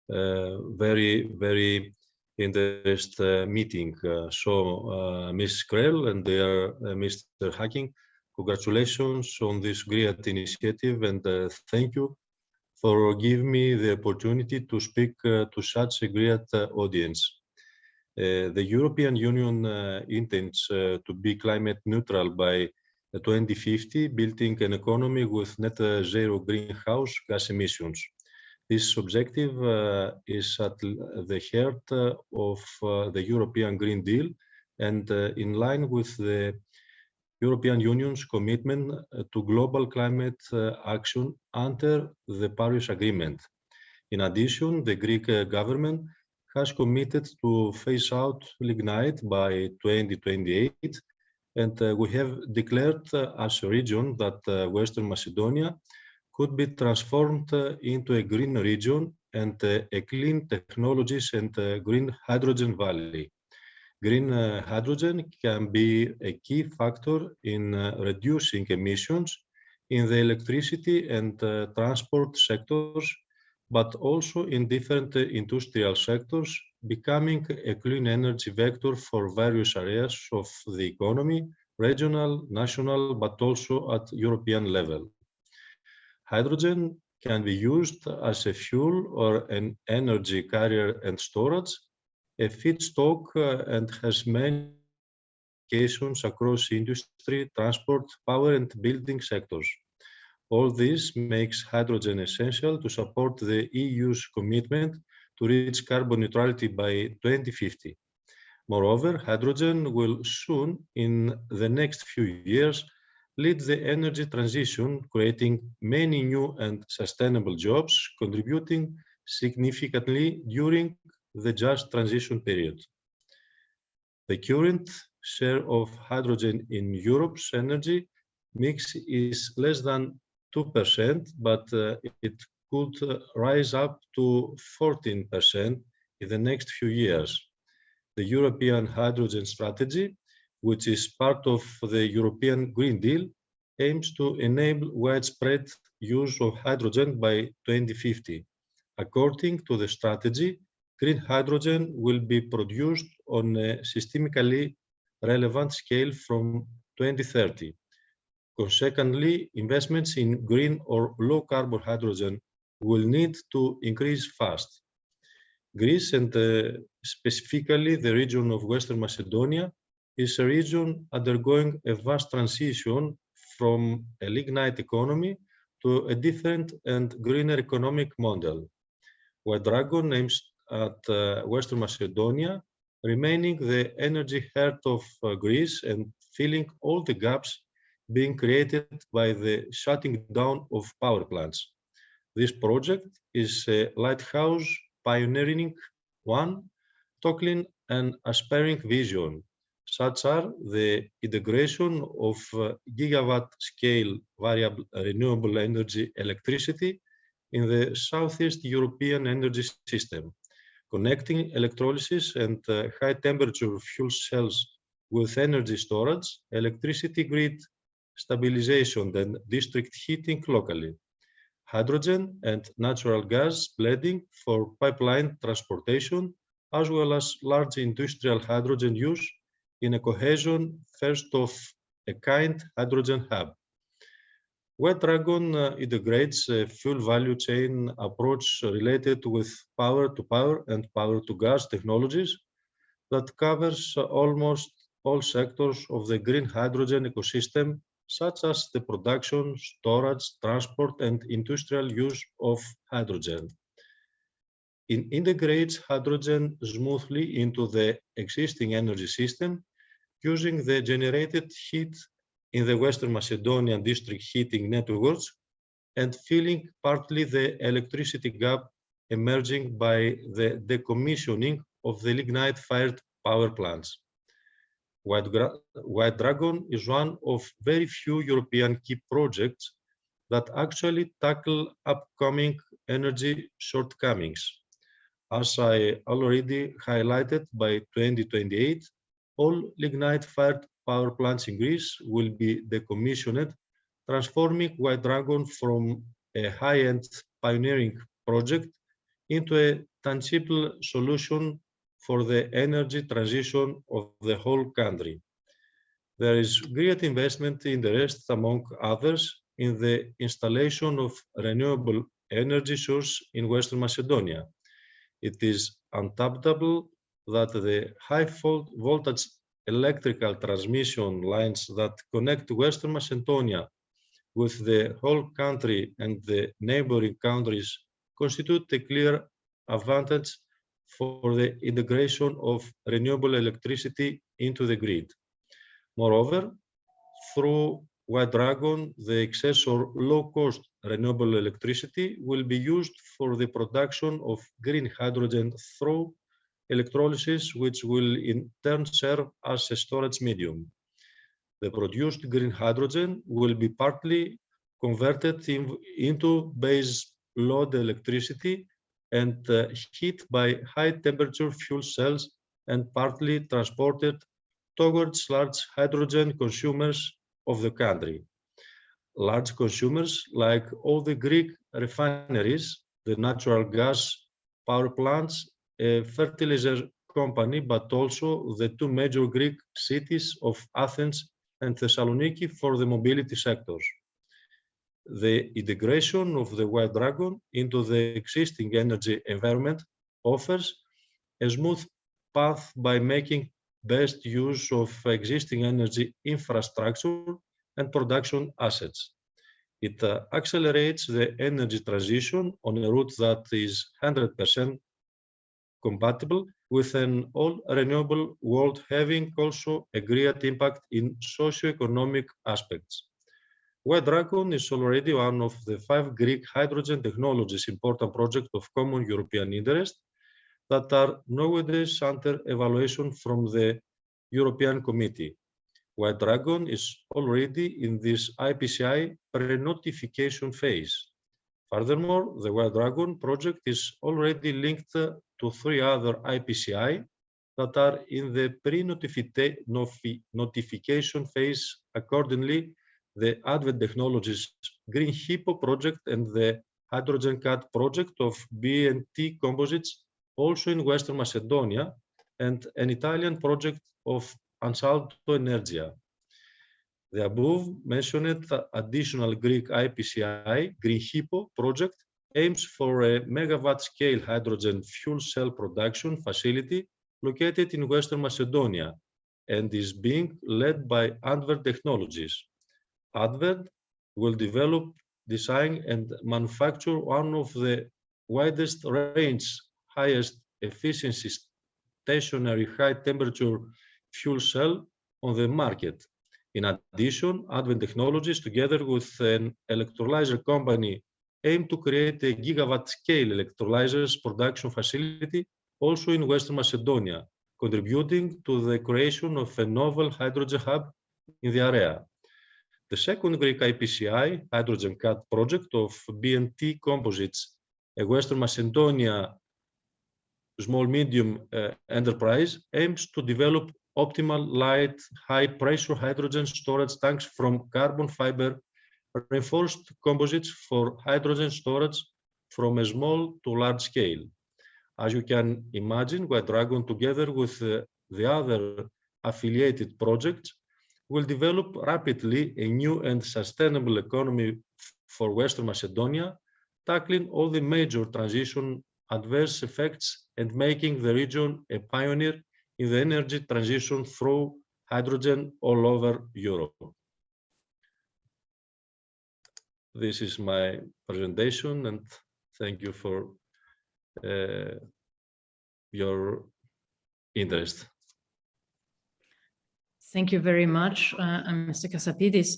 very, very interesting meeting. Ms. Krell and Mr. Hunkin, congratulations on this great initiative, and thank you for giving me the opportunity to speak to such a great audience. The European Union intends to be climate neutral by 2050, building an economy with net zero greenhouse gas emissions. This objective is at the heart of the European Green Deal and in line with the European Union's commitment to global climate action under the Paris Agreement. In addition, the Greek government has committed to phase out lignite by 2028, and we have declared as a region that Western Macedonia could be transformed into a green region and a clean technologies and green hydrogen valley. Green hydrogen can be a key factor in reducing emissions in the electricity and transport sectors, but also in different industrial sectors, becoming a clean energy vector for various areas of the economy, regional, national, but also at European level. Hydrogen can be used as a fuel or an energy carrier and storage, a feedstock, and has many applications across industry, transport, power, and building sectors. All this makes hydrogen essential to support the EU's commitment to reach carbon neutrality by 2050. Moreover, hydrogen will soon, in the next few years, lead the energy transition, creating many new and sustainable jobs, contributing significantly during the just transition period. The current share of hydrogen in Europe's energy mix is less than 2%, but it could rise up to 14% in the next few years. The European Hydrogen Strategy, which is part of the European Green Deal, aims to enable widespread use of hydrogen by 2050. According to the strategy, green hydrogen will be produced on a systemically relevant scale from 2030. Consequently, investments in green or low-carbon hydrogen will need to increase fast. Greece, and specifically the region of Western Macedonia, is a region undergoing a vast transition from a lignite economy to a different and greener economic model. Aragon aims at Western Macedonia, remaining the energy heart of Greece and filling all the gaps being created by the shutting down of power plants. This project is a lighthouse pioneering one, tackling an aspiring vision, such as the integration of gigawatt-scale variable renewable energy electricity in the Southeast European energy system, connecting electrolysis and high-temperature fuel cells with energy storage, electricity grid stabilization, and district heating locally. Hydrogen and natural gas blending for pipeline transportation, as well as large industrial hydrogen use in a cohesion first-of-a-kind hydrogen hub. Aragon integrates a full value chain approach related with power-to-power and power-to-gas technologies that covers almost all sectors of the green hydrogen ecosystem, such as the production, storage, transport, and industrial use of hydrogen. It integrates hydrogen smoothly into the existing energy system, using the generated heat in the Western Macedonian district heating networks and filling partly the electricity gap emerging by the decommissioning of the lignite-fired power plants. Aragon is one of very few European key projects that actually tackle upcoming energy shortcomings. As I already highlighted, by 2028, all lignite-fired power plants in Greece will be decommissioned, transforming Aragon from a high-end pioneering project into a tangible solution for the energy transition of the whole country. There is great investment interest, among others, in the installation of renewable energy source in Western Macedonia. It is undoubtable that the high voltage electrical transmission lines that connect Western Macedonia with the whole country and the neighboring countries constitute a clear advantage for the integration of renewable electricity into the grid. Moreover, through Aragon, the excess or low-cost renewable electricity will be used for the production of green hydrogen through electrolysis, which will in turn serve as a storage medium. The produced green hydrogen will be partly converted into base load electricity and heat by high-temperature fuel cells and partly transported towards large hydrogen consumers of the country. Large consumers like all the Greek refineries, the natural gas power plants, a fertilizer company, but also the two major Greek cities of Athens and Thessaloniki for the mobility sectors. The integration of the Aragon into the existing energy environment offers a smooth path by making best use of existing energy infrastructure and production assets. It accelerates the energy transition on a route that is 100% compatible with an all-renewable world having also a great impact in socio-economic aspects. White Dragon is already one of the 5 Greek hydrogen technologies important projects of common European interest that are nowadays under evaluation from the European Committee. White Dragon is already in this IPCI pre-notification phase. Furthermore, the White Dragon project is already linked to 3 other IPCI that are in the pre-notification phase. Accordingly, the Advent Technologies Green Hippo project and the Hydrogen Cat project of B&T Composites, also in Western Macedonia, and an Italian project of Ansaldo Energia. The above mentioned additional Greek IPCI Green Hippo project aims for a megawatt-scale hydrogen fuel cell production facility located in Western Macedonia and is being led by Advent Technologies. Advent will develop, design, and manufacture one of the widest range, highest efficiency stationary high-temperature fuel cell on the market. In addition, Advent Technologies, together with an electrolyzer company, aim to create a gigawatt-scale electrolyzers production facility also in Western Macedonia, contributing to the creation of a novel hydrogen hub in the area. The second Greek IPCI Hydrogen Cat project of B&T Composites, a Western Macedonia small-medium enterprise, aims to develop optimal light, high-pressure hydrogen storage tanks from carbon fiber reinforced composites for hydrogen storage from a small to large scale. As you can imagine, White Dragon, together with the other affiliated projects, will develop rapidly a new and sustainable economy for Western Macedonia, tackling all the major transition adverse effects and making the region a pioneer in the energy transition through hydrogen all over Europe. This is my presentation, and thank you for your interest. Thank you very much, Mr. Kasapidis.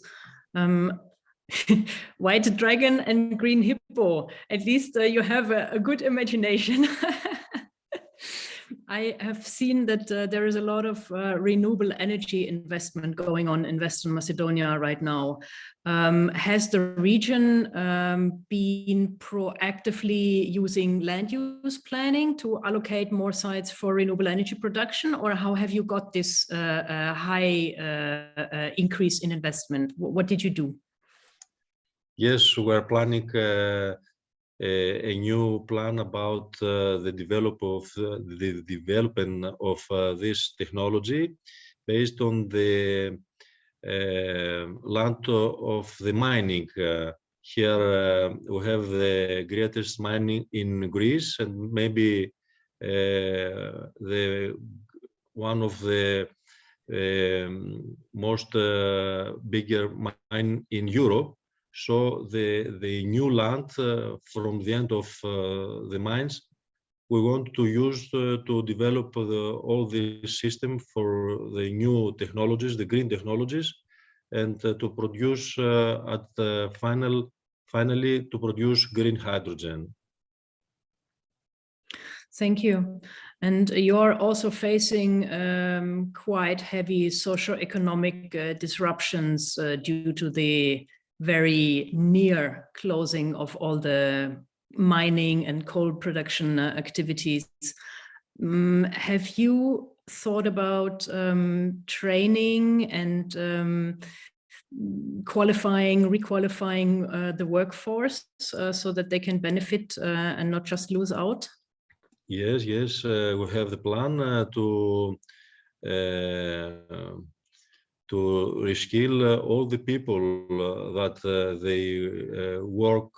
White Dragon and Green Hippo, at least you have a good imagination. I have seen that there is a lot of renewable energy investment going on in Western Macedonia right now. Has the region been proactively using land use planning to allocate more sites for renewable energy production, or how have you got this high increase in investment? What did you do? Yes, we're planning a new plan about the development of this technology based on the land of the mining. Here we have the greatest mining in Greece, and maybe one of the most bigger mine in Europe. So the new land from the end of the mines, we want to use to develop all the system for the new technologies, the green technologies, and to produce finally to produce green hydrogen. Thank you. And you're also facing quite heavy socio-economic disruptions due to the very near closing of all the mining and coal production activities. Have you thought about training and requalifying the workforce so that they can benefit and not just lose out? Yes, we have the plan to reskill all the people that they work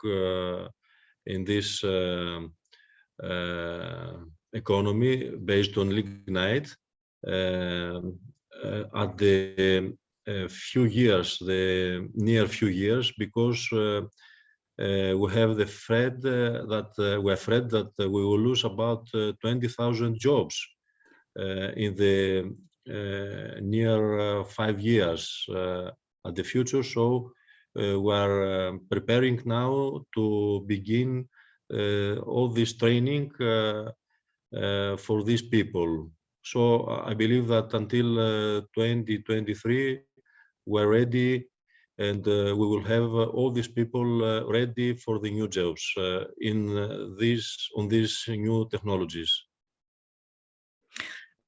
in this economy based on lignite at the near few years, because we have the threat we're afraid that we will lose about 20,000 jobs in the near 5 years at the future. So we are preparing now to begin all this training for these people. So I believe that until 2023, we're ready, and we will have all these people ready for the new jobs on these new technologies.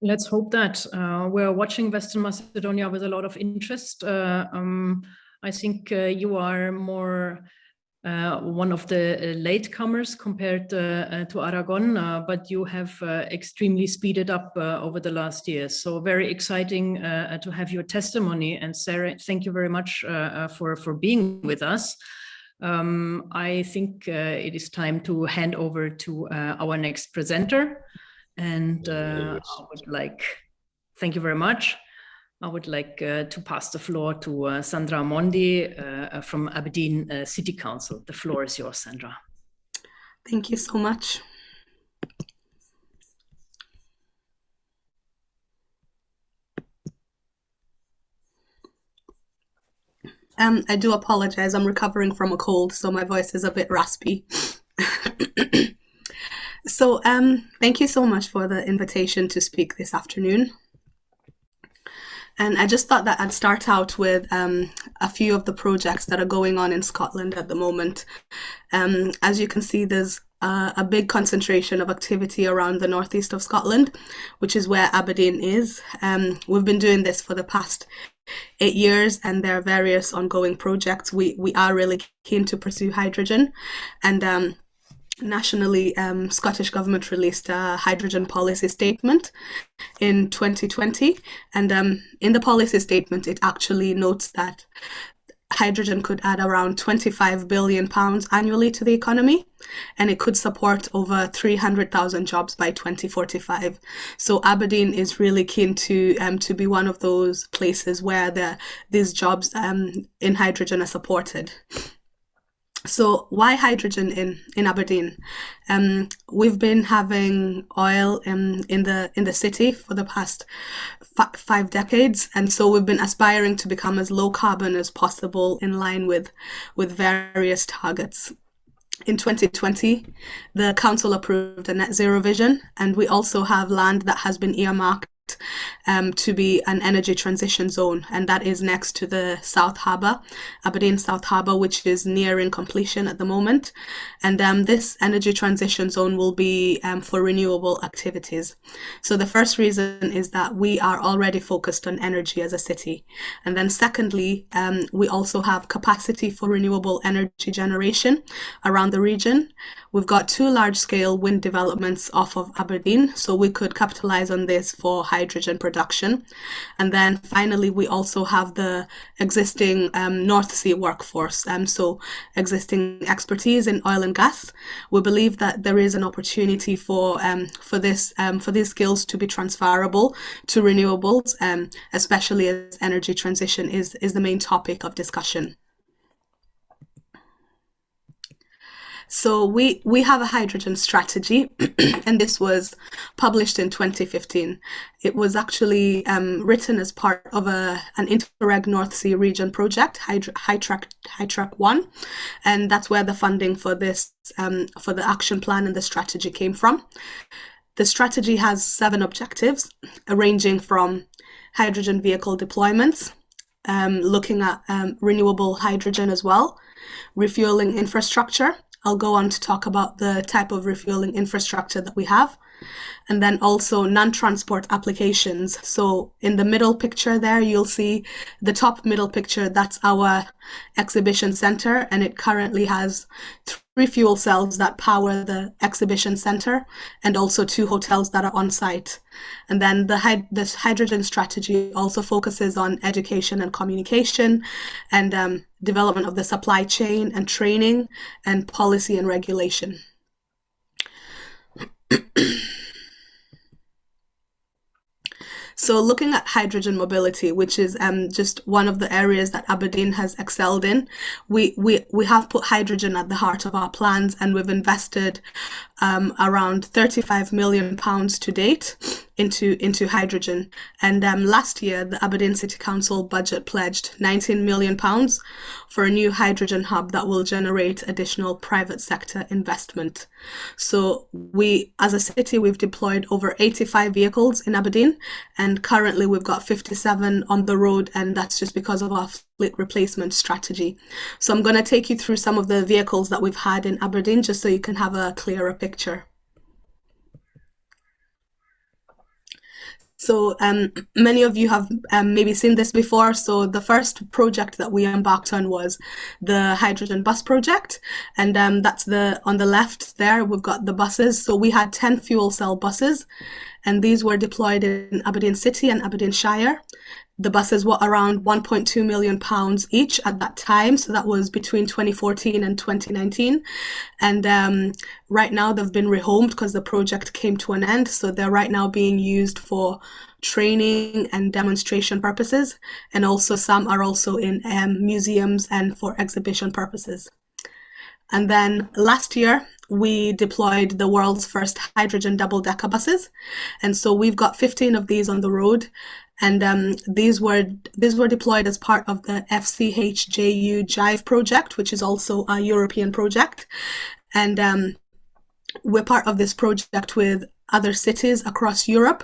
Let's hope that. We're watching Western Macedonia with a lot of interest. I think you are more one of the latecomers compared to Aragon, but you have extremely speeded up over the last years. So very exciting to have your testimony. And Sarah, thank you very much for being with us. I think it is time to hand over to our next presenter. And thank you very much. I would like to pass the floor to Sandra Mondi from Aberdeen City Council. The floor is yours, Sandra. Thank you so much. I do apologize. I'm recovering from a cold, so my voice is a bit raspy. So thank you so much for the invitation to speak this afternoon. And I just thought that I'd start out with a few of the projects that are going on in Scotland at the moment. As you can see, there's a big concentration of activity around the northeast of Scotland, which is where Aberdeen is. We've been doing this for the past 8 years, and there are various ongoing projects. We are really keen to pursue hydrogen, and nationally, Scottish Government released a hydrogen policy statement in 2020. And in the policy statement, it actually notes that hydrogen could add around £25 billion annually to the economy, and it could support over 300,000 jobs by 2045. So Aberdeen is really keen to be one of those places where these jobs in hydrogen are supported. So why hydrogen in Aberdeen? We've been having oil in the city for the past 5 decades, and so we've been aspiring to become as low carbon as possible in line with various targets. In 2020, the council approved a net zero vision, and we also have land that has been earmarked to be an energy transition zone, and that is next to the South Harbour, Aberdeen South Harbour, which is nearing completion at the moment. And this energy transition zone will be for renewable activities. So the first reason is that we are already focused on energy as a city. And then secondly, we also have capacity for renewable energy generation around the region. We've got 2 large-scale wind developments off of Aberdeen, so we could capitalize on this for hydrogen production. And then finally, we also have the existing North Sea workforce, so existing expertise in oil and gas. We believe that there is an opportunity for these skills to be transferable to renewables, especially as energy transition is the main topic of discussion. So we have a hydrogen strategy, and this was published in 2015. It was actually written as part of an Interreg North Sea region project, High-Track 1, and that's where the funding for this, for the action plan and the strategy came from. The strategy has 7 objectives, ranging from hydrogen vehicle deployments, looking at renewable hydrogen as well, refueling infrastructure. I'll go on to talk about the type of refueling infrastructure that we have, and then also non-transport applications. So in the middle picture there, you'll see the top middle picture, that's our exhibition center, and it currently has 3 fuel cells that power the exhibition center, and also 2 hotels that are on site. And then this hydrogen strategy also focuses on education and communication, and development of the supply chain and training, and policy and regulation. So looking at hydrogen mobility, which is just one of the areas that Aberdeen has excelled in, we have put hydrogen at the heart of our plans, and we've invested around £35 million to date into hydrogen. And last year, the Aberdeen City Council budget pledged £19 million for a new hydrogen hub that will generate additional private sector investment. So we, as a city, we've deployed over 85 vehicles in Aberdeen, and currently we've got 57 on the road, and that's just because of our fleet replacement strategy. So I'm going to take you through some of the vehicles that we've had in Aberdeen, just so you can have a clearer picture. So many of you have maybe seen this before. So the first project that we embarked on was the hydrogen bus project. And that's on the left there, we've got the buses. So we had 10 fuel cell buses, and these were deployed in Aberdeen City and Aberdeenshire. The buses were around £1.2 million each at that time. So that was between 2014 and 2019. And right now they've been rehomed because the project came to an end. So they're right now being used for training and demonstration purposes. And also some are also in museums and for exhibition purposes. And then last year, we deployed the world's first hydrogen double-decker buses. And so we've got 15 of these on the road. And these were deployed as part of the FCHJU JIVE project, which is also a European project. And we're part of this project with other cities across Europe.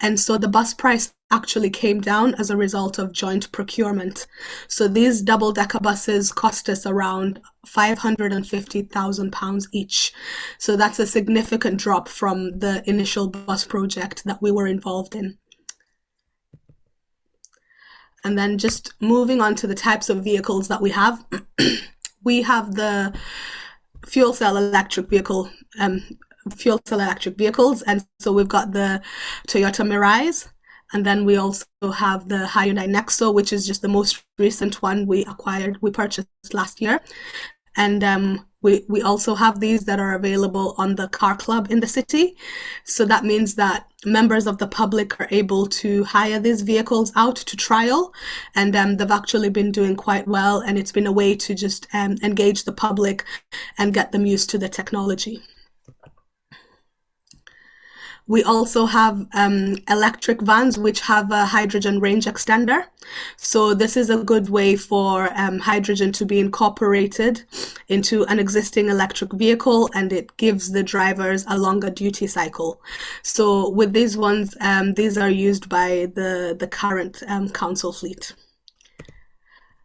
And so the bus price actually came down as a result of joint procurement. So these double-decker buses cost us around £550,000 each. So that's a significant drop from the initial bus project that we were involved in. And then just moving on to the types of vehicles that we have. We have the fuel cell electric vehicles. And so we've got the Toyota Mirai. And then we also have the Hyundai Nexo, which is just the most recent one we purchased last year. And we also have these that are available on the car club in the city. So that means that members of the public are able to hire these vehicles out to trial. And they've actually been doing quite well. And it's been a way to just engage the public and get them used to the technology. We also have electric vans which have a hydrogen range extender. So this is a good way for hydrogen to be incorporated into an existing electric vehicle, and it gives the drivers a longer duty cycle. So with these ones, these are used by the current council fleet.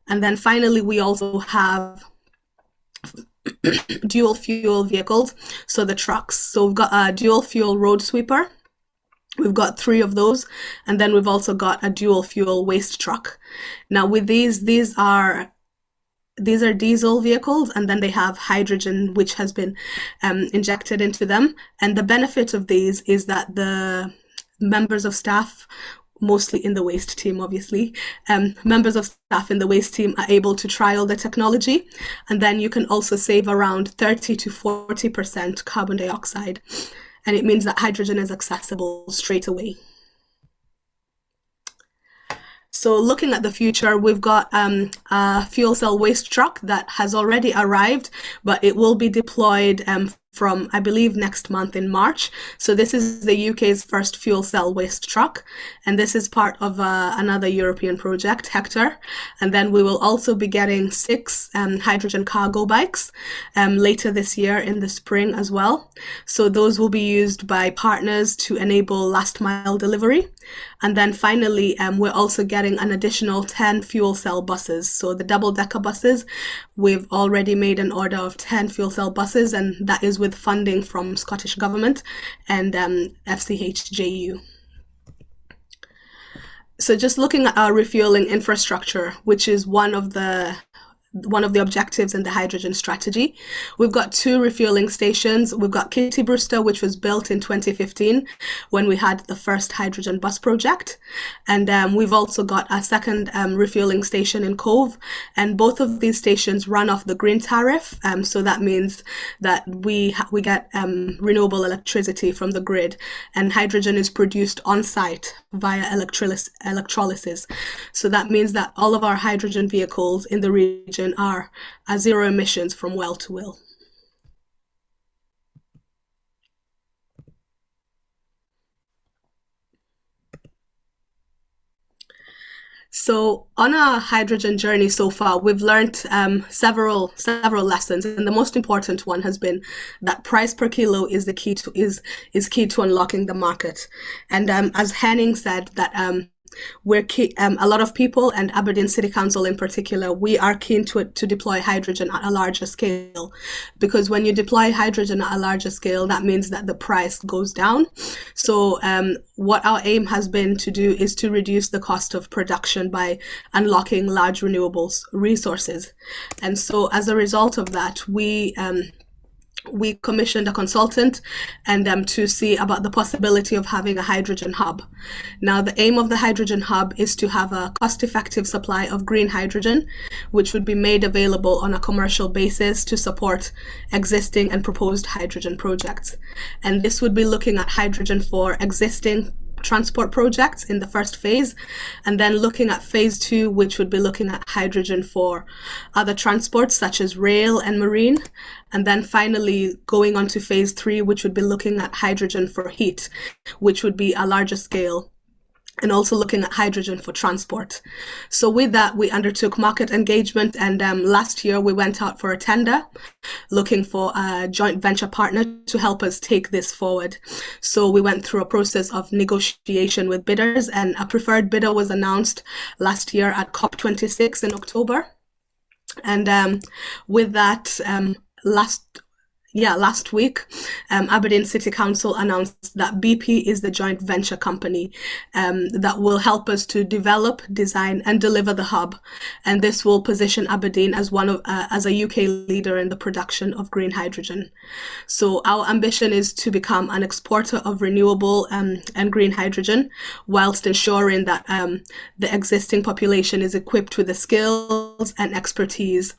And then finally, we also have dual fuel vehicles, so the trucks. So we've got a dual fuel road sweeper. We've got 3 of those, and then we've also got a dual fuel waste truck. Now with these are diesel vehicles, and then they have hydrogen which has been injected into them. And the benefit of these is that the members of staff, mostly in the waste team, obviously, members of staff in the waste team are able to trial the technology. And then you can also save around 30 to 40% carbon dioxide. And it means that hydrogen is accessible straight away. So looking at the future, we've got a fuel cell waste truck that has already arrived, but it will be deployed from, I believe, next month in March. So this is the UK's first fuel cell waste truck. And this is part of another European project, Hector. And then we will also be getting 6 hydrogen cargo bikes later this year in the spring as well. So those will be used by partners to enable last mile delivery. And then finally, we're also getting an additional 10 fuel cell buses. So the double-decker buses, we've already made an order of 10 fuel cell buses, and that is with funding from Scottish Government and FCHJU. So just looking at our refueling infrastructure, which is one of the one of the objectives in the hydrogen strategy. We've got 2 refueling stations. We've got Kitty Brewster, which was built in 2015 when we had the first hydrogen bus project. And we've also got a second refueling station in Cove. And both of these stations run off the green tariff. So that means that we get renewable electricity from the grid, and hydrogen is produced on site via electrolysis. So that means that all of our hydrogen vehicles in the region are zero emissions from well to wheel. So on our hydrogen journey so far, we've learned several lessons, and the most important one has been that price per kilo is the key to key to unlocking the market. And as Henning said, that a lot of people, and Aberdeen City Council in particular, we are keen to deploy hydrogen at a larger scale, because when you deploy hydrogen at a larger scale, that means that the price goes down. So what our aim has been to do is to reduce the cost of production by unlocking large renewables resources. And so as a result of that, we commissioned a consultant and to see about the possibility of having a hydrogen hub. Now, the aim of the hydrogen hub is to have a cost-effective supply of green hydrogen, which would be made available on a commercial basis to support existing and proposed hydrogen projects. And this would be looking at hydrogen for existing transport projects in the first phase, and then looking at phase 2, which would be looking at hydrogen for other transports such as rail and marine, and then finally going on to phase 3, which would be looking at hydrogen for heat, which would be a larger scale, and also looking at hydrogen for transport. So with that, we undertook market engagement, and last year we went out for a tender looking for a joint venture partner to help us take this forward. So we went through a process of negotiation with bidders, and a preferred bidder was announced last year at COP26 in October. And with that, last week, Aberdeen City Council announced that BP is the joint venture company that will help us to develop, design, and deliver the hub. And this will position Aberdeen as as a UK leader in the production of green hydrogen. So our ambition is to become an exporter of renewable and green hydrogen, whilst ensuring that the existing population is equipped with the skills and expertise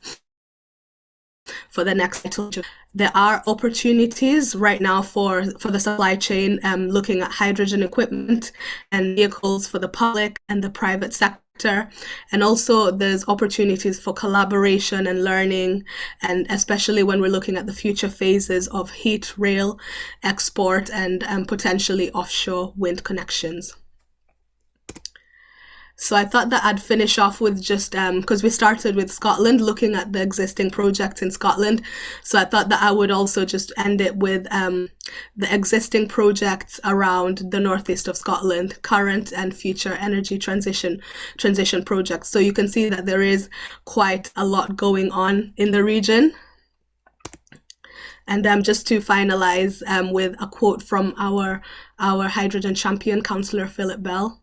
for the next cycle. There are opportunities right now for the supply chain, looking at hydrogen equipment and vehicles for the public and the private sector. And also there's opportunities for collaboration and learning, and especially when we're looking at the future phases of heat, rail, export, and potentially offshore wind connections. So I thought that I'd finish off with just, because we started with Scotland, looking at the existing projects in Scotland. So I thought that I would also just end it with the existing projects around the northeast of Scotland, current and future energy transition projects. So you can see that there is quite a lot going on in the region. And just to finalize with a quote from our hydrogen champion, Councillor Philip Bell.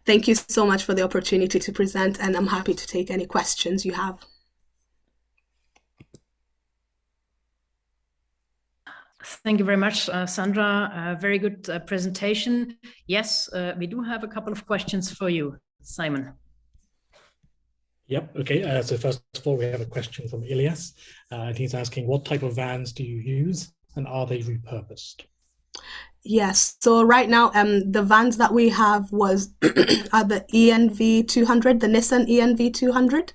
Thank you so much for the opportunity to present, and I'm happy to take any questions you have. Thank you very much, Sandra. Very good presentation. Yes, we do have a couple of questions for you, Simon. Yep, okay. So first of all, we have a question from Ilias. And he's asking, what type of vans do you use, and are they repurposed? Yes, so right now, the vans that we have are the ENV200, the Nissan ENV200.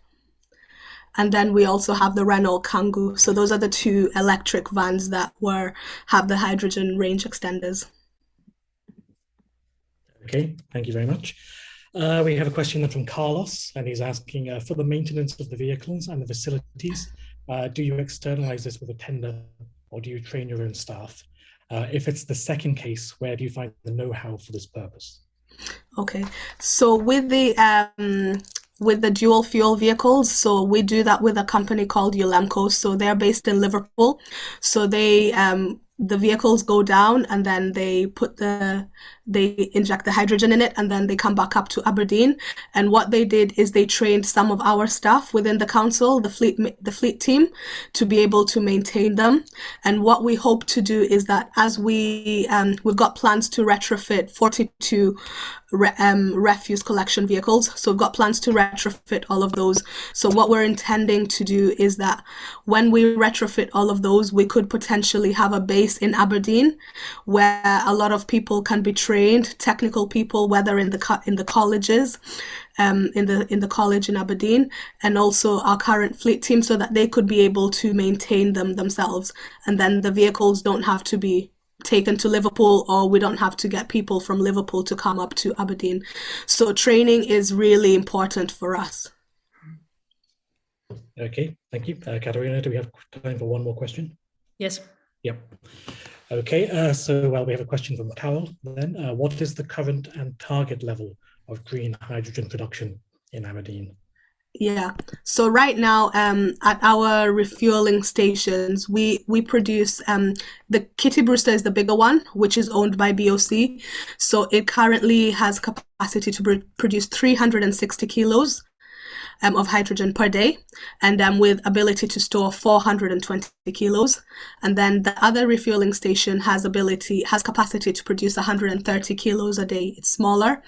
And then we also have the Renault Kangoo. So those are the 2 electric vans that have the hydrogen range extenders. Okay, thank you very much. We have a question then from Carlos, and he's asking, for the maintenance of the vehicles and the facilities, do you externalize this with a tender, or do you train your own staff? If it's the second case, where do you find the know-how for this purpose? Okay, so with the dual fuel vehicles, so we do that with a company called Ulemco. So they're based in Liverpool. So they the vehicles go down and then they inject the hydrogen in it and then they come back up to Aberdeen. And what they did is they trained some of our staff within the council, the fleet team, to be able to maintain them. And what we hope to do is that as we've got plans to retrofit 42 refuse collection vehicles. So we've got plans to retrofit all of those. So what we're intending to do is that when we retrofit all of those, we could potentially have a base in Aberdeen where a lot of people can be trained, technical people, whether in the colleges, in the college in Aberdeen, and also our current fleet team, so that they could be able to maintain them themselves. And then the vehicles don't have to be taken to Liverpool, or we don't have to get people from Liverpool to come up to Aberdeen. So training is really important for us. Okay, thank you. Katharina, do we have time for one more question? Yes. Yep. Okay, so we have a question from Carol then. What is the current and target level of green hydrogen production in Aberdeen? Yeah, so right now at our refueling stations, we produce, the Kitty Brewster is the bigger one, which is owned by BOC. So it currently has capacity to produce 360 kilos of hydrogen per day, and with ability to store 420 kilos. And then the other refueling station has capacity to produce 130 kilos a day. It's smaller,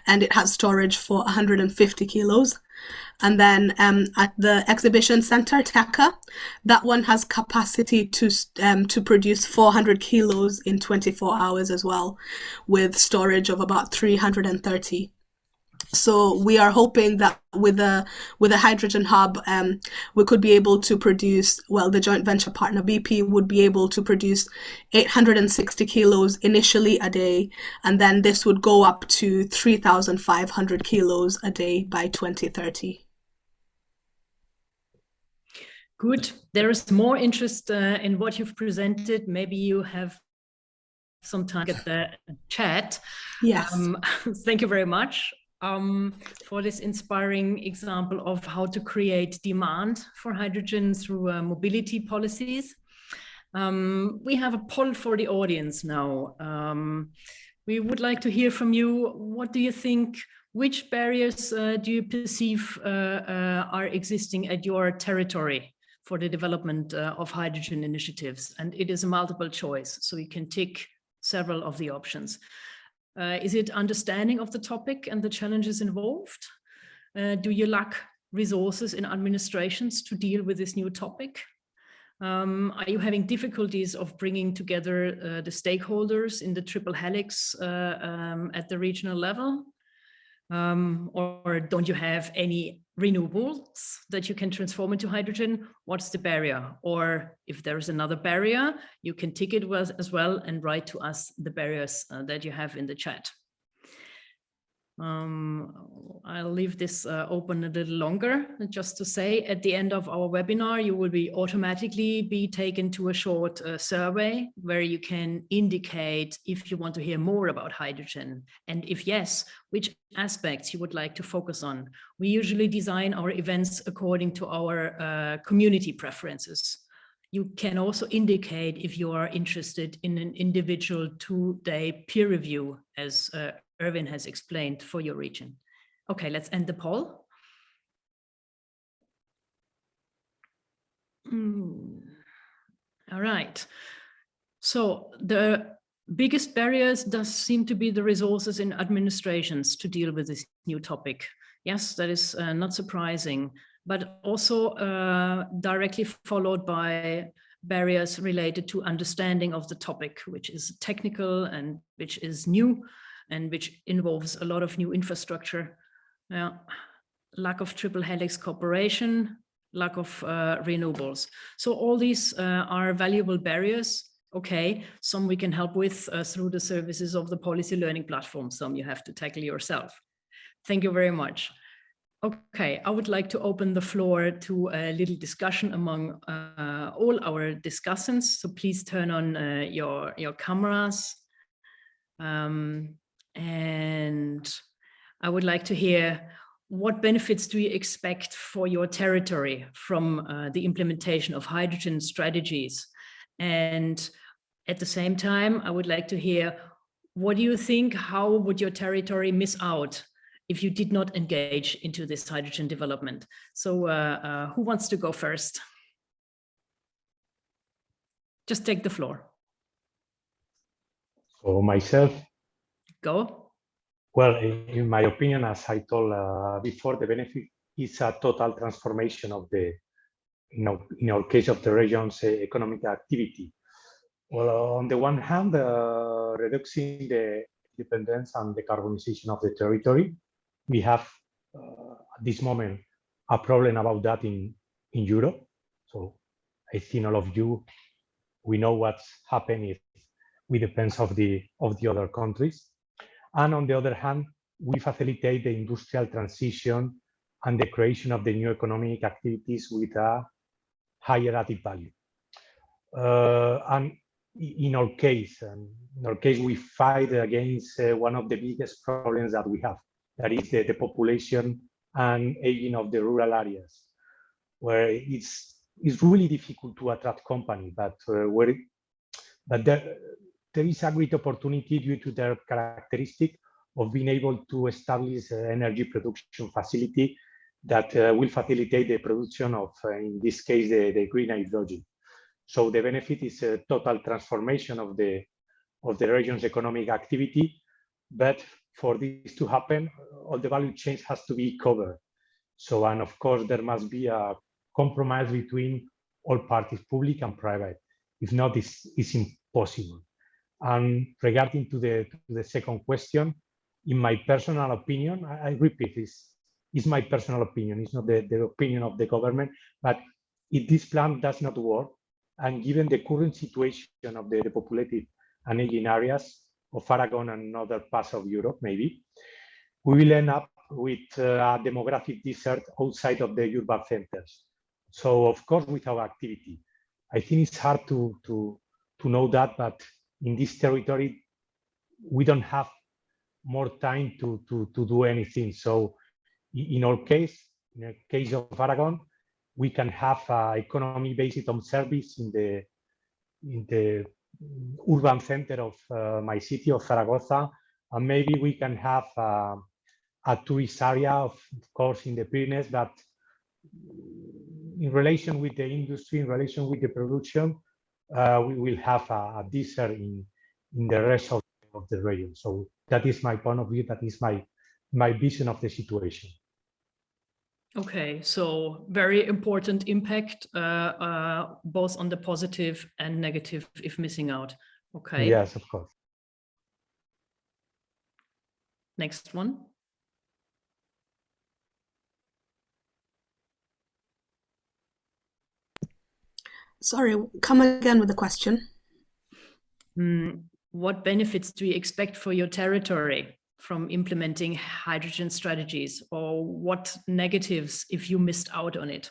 and it has storage for 150 kilos. And then at the exhibition center, TECA, that one has capacity to produce 400 kilos in 24 hours as well, with storage of about 330. So we are hoping that with a hydrogen hub, we could be able to produce, well, the joint venture partner BP would be able to produce 860 kilos initially a day, and then this would go up to 3,500 kilos a day by 2030. Good. There is more interest in what you've presented. Maybe you have some time at the chat. Yes. Thank you very much for this inspiring example of how to create demand for hydrogen through mobility policies. We have a poll for the audience now. We would like to hear from you. What do you think? Which barriers do you perceive are existing at your territory for the development of hydrogen initiatives? And it is a multiple choice, so you can tick several of the options. Is it understanding of the topic and the challenges involved? Do you lack resources in administrations to deal with this new topic? Are you having difficulties of bringing together the stakeholders in the triple helix at the regional level? Or don't you have any renewables that you can transform into hydrogen? What's the barrier? Or if there is another barrier, you can tick it as well and write to us the barriers that you have in the chat. I'll leave this open a little longer, just to say at the end of our webinar, you will automatically be taken to a short survey where you can indicate if you want to hear more about hydrogen, and if yes, which aspects you would like to focus on. We usually design our events according to our community preferences. You can also indicate if you are interested in an individual 2-day peer review, as Erwin has explained, for your region. Okay, let's end the poll. All right. So the biggest barriers does seem to be the resources in administrations to deal with this new topic. Yes, that is not surprising, but also directly followed by barriers related to understanding of the topic, which is technical and which is new, and which involves a lot of new infrastructure, lack of triple helix cooperation, lack of renewables. So all these are valuable barriers. Okay, some we can help with through the services of the policy learning platform. Some you have to tackle yourself. Thank you very much. Okay, I would like to open the floor to a little discussion among all our discussants. So please turn on your cameras. And I would like to hear, what benefits do you expect for your territory from the implementation of hydrogen strategies? And At the same time, I would like to hear, what do you think, how would your territory miss out if you did not engage into this hydrogen development? So who wants to go first? Just take the floor. So myself, Go. well, in my opinion, as I told before, the benefit is a total transformation of the, in our case of the region's economic activity. Well, on the one hand, reducing the dependence and decarbonization of the territory. We have, at this moment, a problem about that in Europe. So I think all of you, we know what's happening if we depend of the other countries. And on the other hand, we facilitate the industrial transition and the creation of the new economic activities with a higher added value. And in our case, we fight against one of the biggest problems that we have, that is the population and aging of the rural areas, where it's really difficult to attract companies, but there is a great opportunity due to their characteristic of being able to establish energy production facility that will facilitate the production of, in this case, the green hydrogen. So the benefit is a total transformation of the region's economic activity, but for this to happen, all the value chains has to be covered. So, and of course, there must be a compromise between all parties, public and private. If not, it's impossible. And regarding to the second question, in my personal opinion, I repeat this, is my personal opinion. It's not the opinion of the government, but if this plan does not work, and given the current situation of the populated and aging areas of Aragon and other parts of Europe, maybe, we will end up with a demographic desert outside of the urban centers. So, of course, with our activity, I think it's hard to know that, but in this territory, we don't have more time to do anything. So, in our case, in the case of Aragon, we can have an economy based on service in the urban center of my city of Zaragoza, and maybe we can have a tourist area, of course, in the Pyrenees, but in relation with the industry, in relation with the production, we will have a desert in the rest of the region. So that is my point of view. That is my vision of the situation. Okay, so very important impact, both on the positive and negative if missing out. Okay. Yes, of course. Next one. Sorry, come again with the question. What benefits do you expect for your territory from implementing hydrogen strategies, or what negatives if you missed out on it?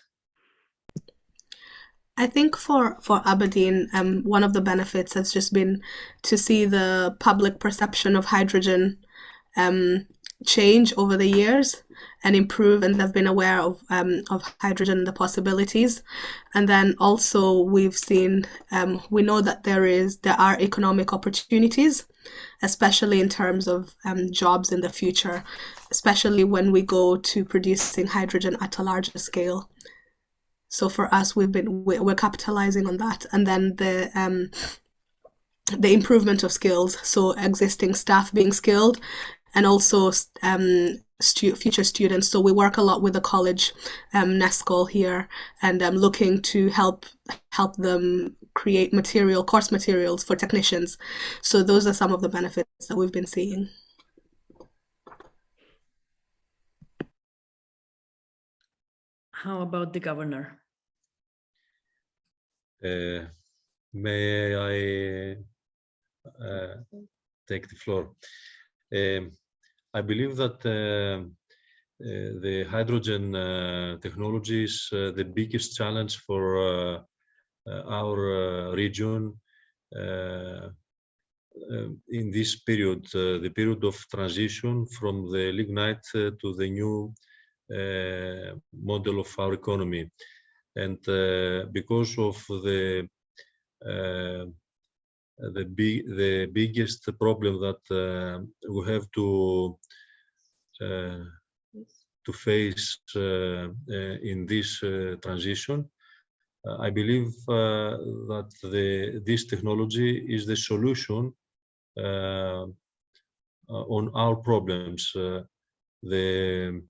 I think for Aberdeen, one of the benefits has just been to see the public perception of hydrogen change over the years and improve, and have been aware of hydrogen and the possibilities. And then also we've seen, we know that there are economic opportunities, especially in terms of jobs in the future, especially when we go to producing hydrogen at a larger scale. So for us, we're capitalizing on that. And then the improvement of skills, so existing staff being skilled, and also future students. So we work a lot with the college, NESCOL here, and looking to help them create course materials for technicians. So those are some of the benefits that we've been seeing. How about the governor? May I take the floor? I believe that the hydrogen technology is the biggest challenge for our region in this period, the period of transition from the lignite to the new model of our economy. And because of the the biggest problem that we have to face in this transition. I believe that this technology is the solution on our problems, the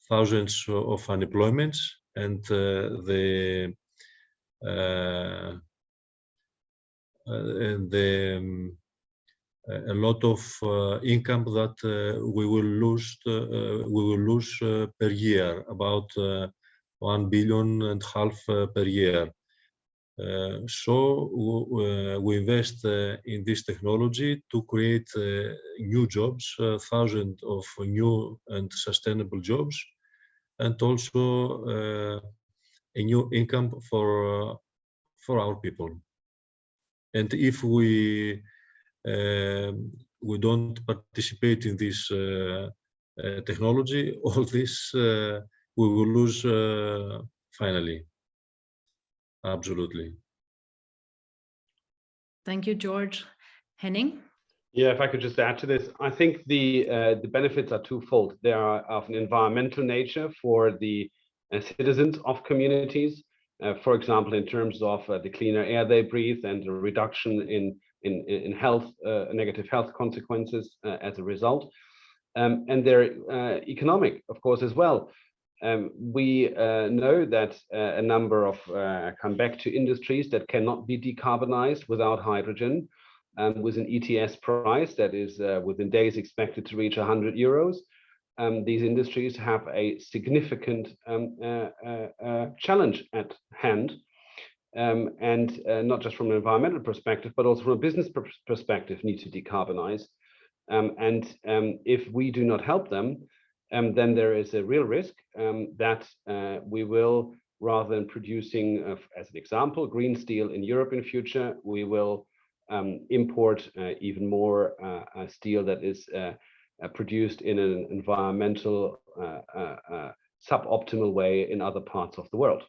thousands of unemployments and a lot of income that we will lose per year, about 1.5 billion per year. So we invest in this technology to create new jobs, thousands of new and sustainable jobs, and also a new income for our people. And if we don't participate in this technology, all this we will lose finally. Absolutely. Thank you, George. Henning? Yeah, if I could just add to this, I think the benefits are twofold. They are of an environmental nature for the citizens of communities, for example, in terms of the cleaner air they breathe and a reduction in health, negative health consequences as a result. And they're economic, of course, as well. We know that a number of come back to industries that cannot be decarbonized without hydrogen, with an ETS price that is within days expected to reach 100 euros. These industries have a significant challenge at hand, and not just from an environmental perspective, but also from a business perspective, need to decarbonize. And if we do not help them, then there is a real risk that we will, rather than producing, as an example, green steel in Europe in future, we will import even more steel that is produced in an environmental suboptimal way in other parts of the world.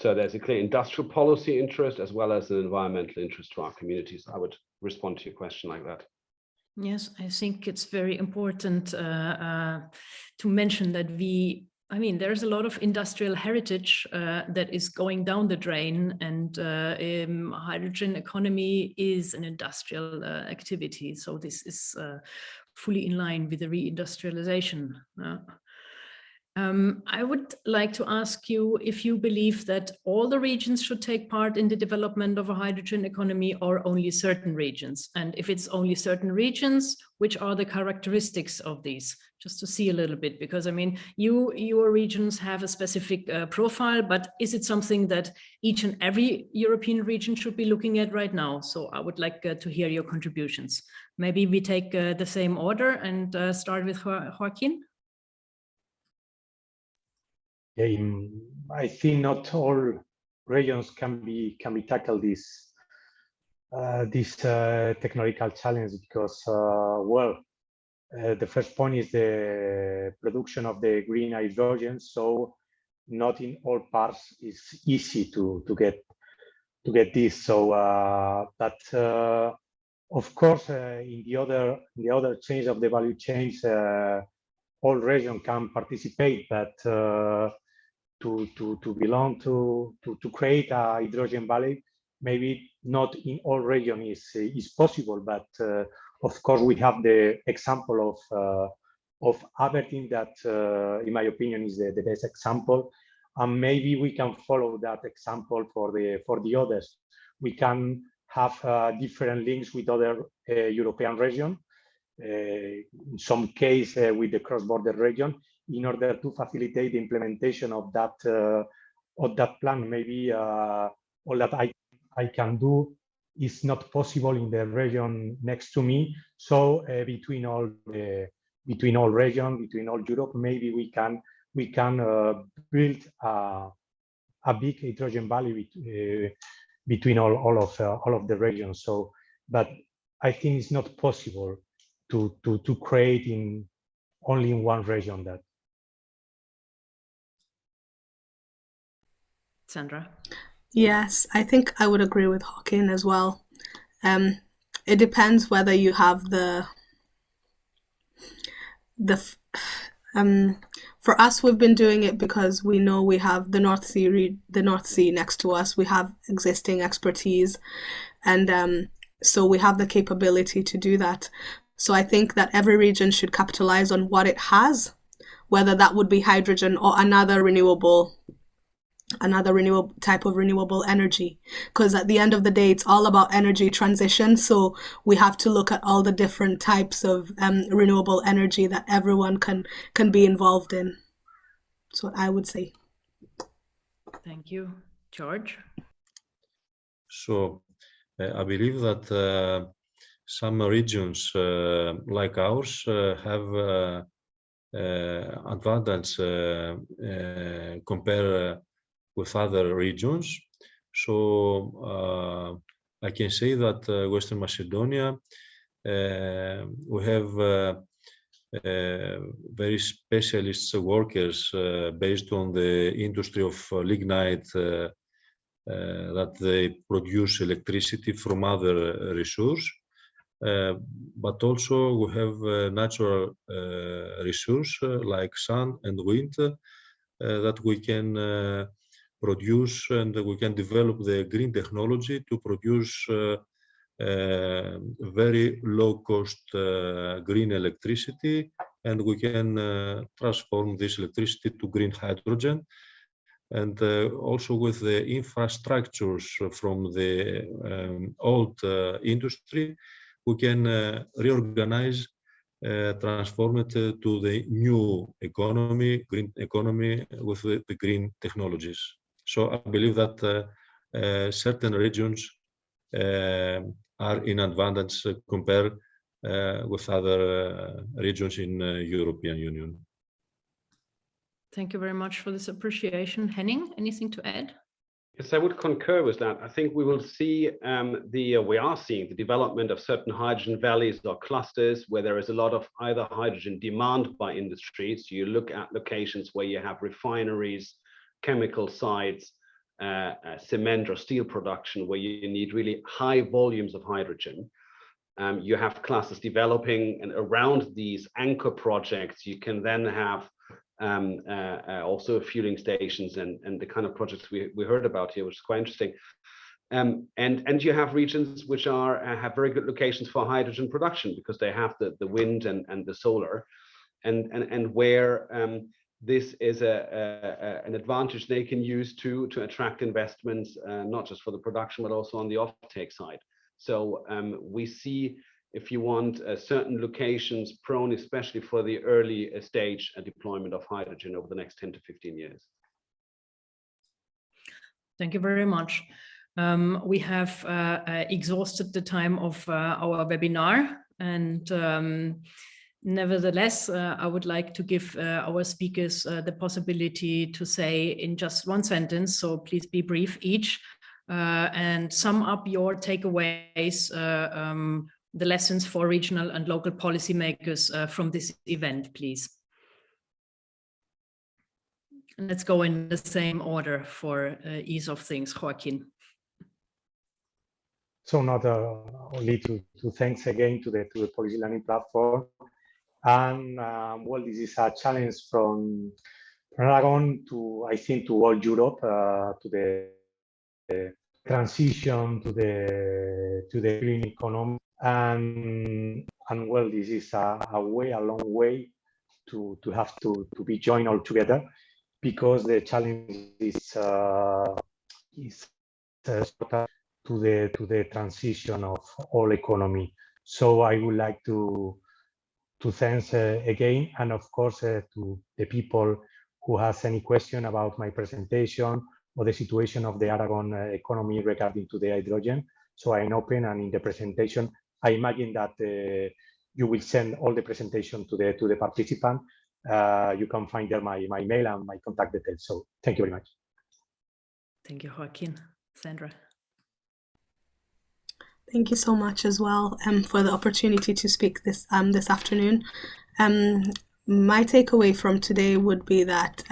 So there's a clear industrial policy interest as well as an environmental interest to our communities. I would respond to your question like that. Yes, I think it's very important to mention that there's a lot of industrial heritage that is going down the drain, and hydrogen economy is an industrial activity. So this is fully in line with the reindustrialization. I would like to ask you if you believe that all the regions should take part in the development of a hydrogen economy, or only certain regions. And if it's only certain regions, which are the characteristics of these? Just to see a little bit, because your regions have a specific profile, but is it something that each and every European region should be looking at right now? So I would like to hear your contributions. Maybe we take the same order and start with Joaquín. I think not all regions can tackle this technological challenge, because the first point is the production of the green hydrogen. So not in all parts is easy to get this. So of course in the other chains of the value chains, all regions can participate, but to belong to create a hydrogen valley, maybe not in all regions is possible. But of course we have the example of Aberdeen that in my opinion is the best example, and maybe we can follow that example for the others. We can have different links with other European regions, in some case with the cross-border region, in order to facilitate the implementation of that plan. Maybe all that I can do is not possible in the region next to me. So between all regions, between all Europe, maybe we can build a big hydrogen valley between all of the regions. So, but I think it's not possible to create only in one region that. Sandra? Yes, I think I would agree with Joaquín as well. It depends whether you have for us, we've been doing it because we know we have the North Sea next to us. We have existing expertise, and so we have the capability to do that. So I think that every region should capitalize on what it has, whether that would be hydrogen or another renewable type of renewable energy, because at the end of the day it's all about energy transition. So we have to look at all the different types of renewable energy that everyone can be involved in. That's what I would say. Thank you. George? So I believe that some regions like ours have advantage compare with other regions. So I can say that Western Macedonia, we have very specialist workers based on the industry of lignite, that they produce electricity from other resources. But also we have natural resource like sun and wind that we can produce, and we can develop the green technology to produce very low cost green electricity, and we can transform this electricity to green hydrogen. And also with the infrastructures from the old industry, we can reorganize, transform it to the new economy, green economy with the green technologies. So I believe that certain regions are in advantage compared with other regions in European Union. Thank you very much for this appreciation. Henning, anything to add? Yes, I would concur with that. I think we will see we are seeing the development of certain hydrogen valleys or clusters where there is a lot of either hydrogen demand by industries. You look at locations where you have refineries, chemical sites, cement or steel production, where you need really high volumes of hydrogen. You have clusters developing, and around these anchor projects, you can then have also fueling stations and the kind of projects we heard about here, which is quite interesting. And you have regions which have very good locations for hydrogen production because they have the wind and the solar, and where this is an advantage they can use to attract investments, not just for the production but also on the offtake side. So we see, if you want, certain locations prone, especially for the early stage deployment of hydrogen over the next 10 to 15 years. Thank you very much. We have exhausted the time of our webinar, and nevertheless, I would like to give our speakers the possibility to say in just one sentence, so please be brief each, and sum up your takeaways, the lessons for regional and local policymakers from this event, please. And let's go in the same order for ease of things. Joaquín. So not only to thanks again to the Policy Learning Platform, and well, this is a challenge from Aragon to, I think, to all Europe, to the transition to the green economy, and well, this is a long way to have to be joined all together, because the challenge is to the transition of all economy. So I would like to thanks again, and of course to the people who has any question about my presentation or the situation of the Aragon economy regarding to the hydrogen. So I'm open, and in the presentation, I imagine that you will send all the presentation to the participant. You can find there my mail and my contact details. So thank you very much. Thank you, Joaquín. Sandra. Thank you so much as well for the opportunity to speak this afternoon. My takeaway from today would be that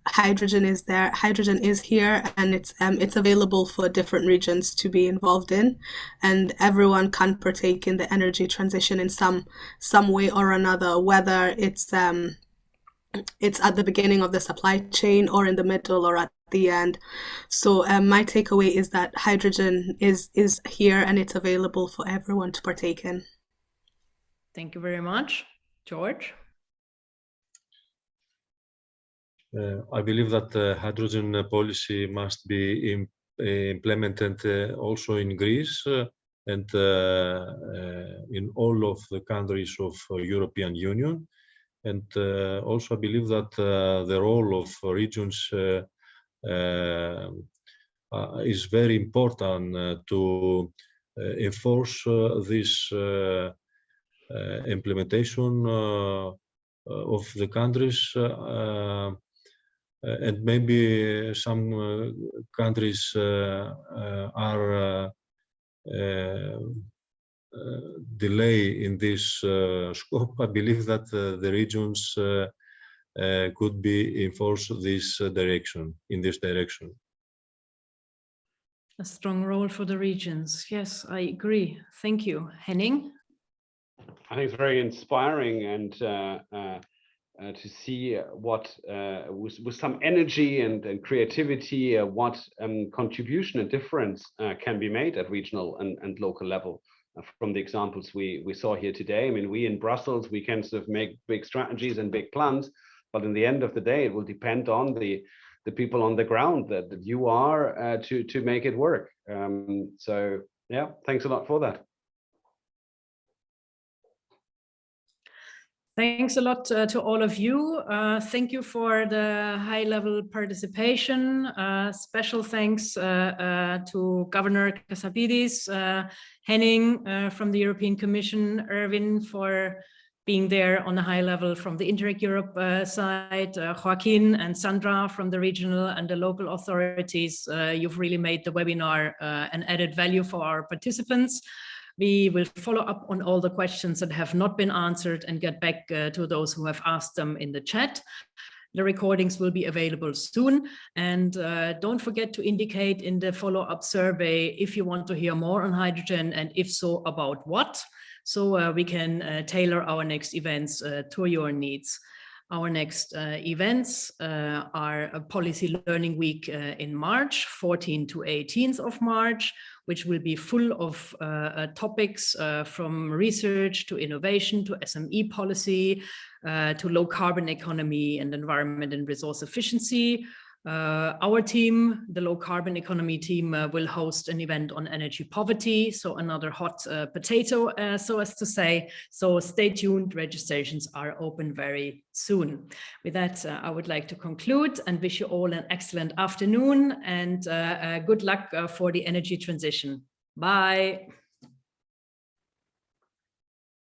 hydrogen is there. Hydrogen is here, and it's available for different regions to be involved in, and everyone can partake in the energy transition in some way or another, whether it's at the beginning of the supply chain or in the middle or at the end. So my takeaway is that hydrogen is here and it's available for everyone to partake in. Thank you very much. George? I believe that hydrogen policy must be implemented also in Greece and in all of the countries of European Union. And also I believe that the role of regions is very important to enforce this implementation of the countries, and maybe some countries are delay in this scope. I believe that the regions could be enforced this direction, in this direction. A strong role for the regions. Yes, I agree. Thank you. Henning? I think it's very inspiring, and to see what, with some energy and creativity, what contribution and difference can be made at regional and local level. From the examples we saw here today. I mean, we in Brussels, we can sort of make big strategies and big plans, but in the end of the day, it will depend on the people on the ground that you are to make it work. So yeah, thanks a lot for that. Thanks a lot to all of you. Thank you for the high-level participation. Special thanks to Governor Kasapidis, Henning from the European Commission, Erwin for being there on a high level from the Interreg Europe side, Joaquín and Sandra from the regional and the local authorities. You've really made the webinar an added value for our participants. We will follow up on all the questions that have not been answered and get back to those who have asked them in the chat. The recordings will be available soon. And don't forget to indicate in the follow-up survey if you want to hear more on hydrogen, and if so, about what, so we can tailor our next events to your needs. Our next events are a Policy Learning Week in March, 14th to 18th of March, which will be full of topics from research to innovation to SME policy to low carbon economy and environment and resource efficiency. Our team, the low carbon economy team, will host an event on energy poverty, so another hot potato, so as to say. So stay tuned, registrations are open very soon. With that, I would like to conclude and wish you all an excellent afternoon and good luck for the energy transition. Bye.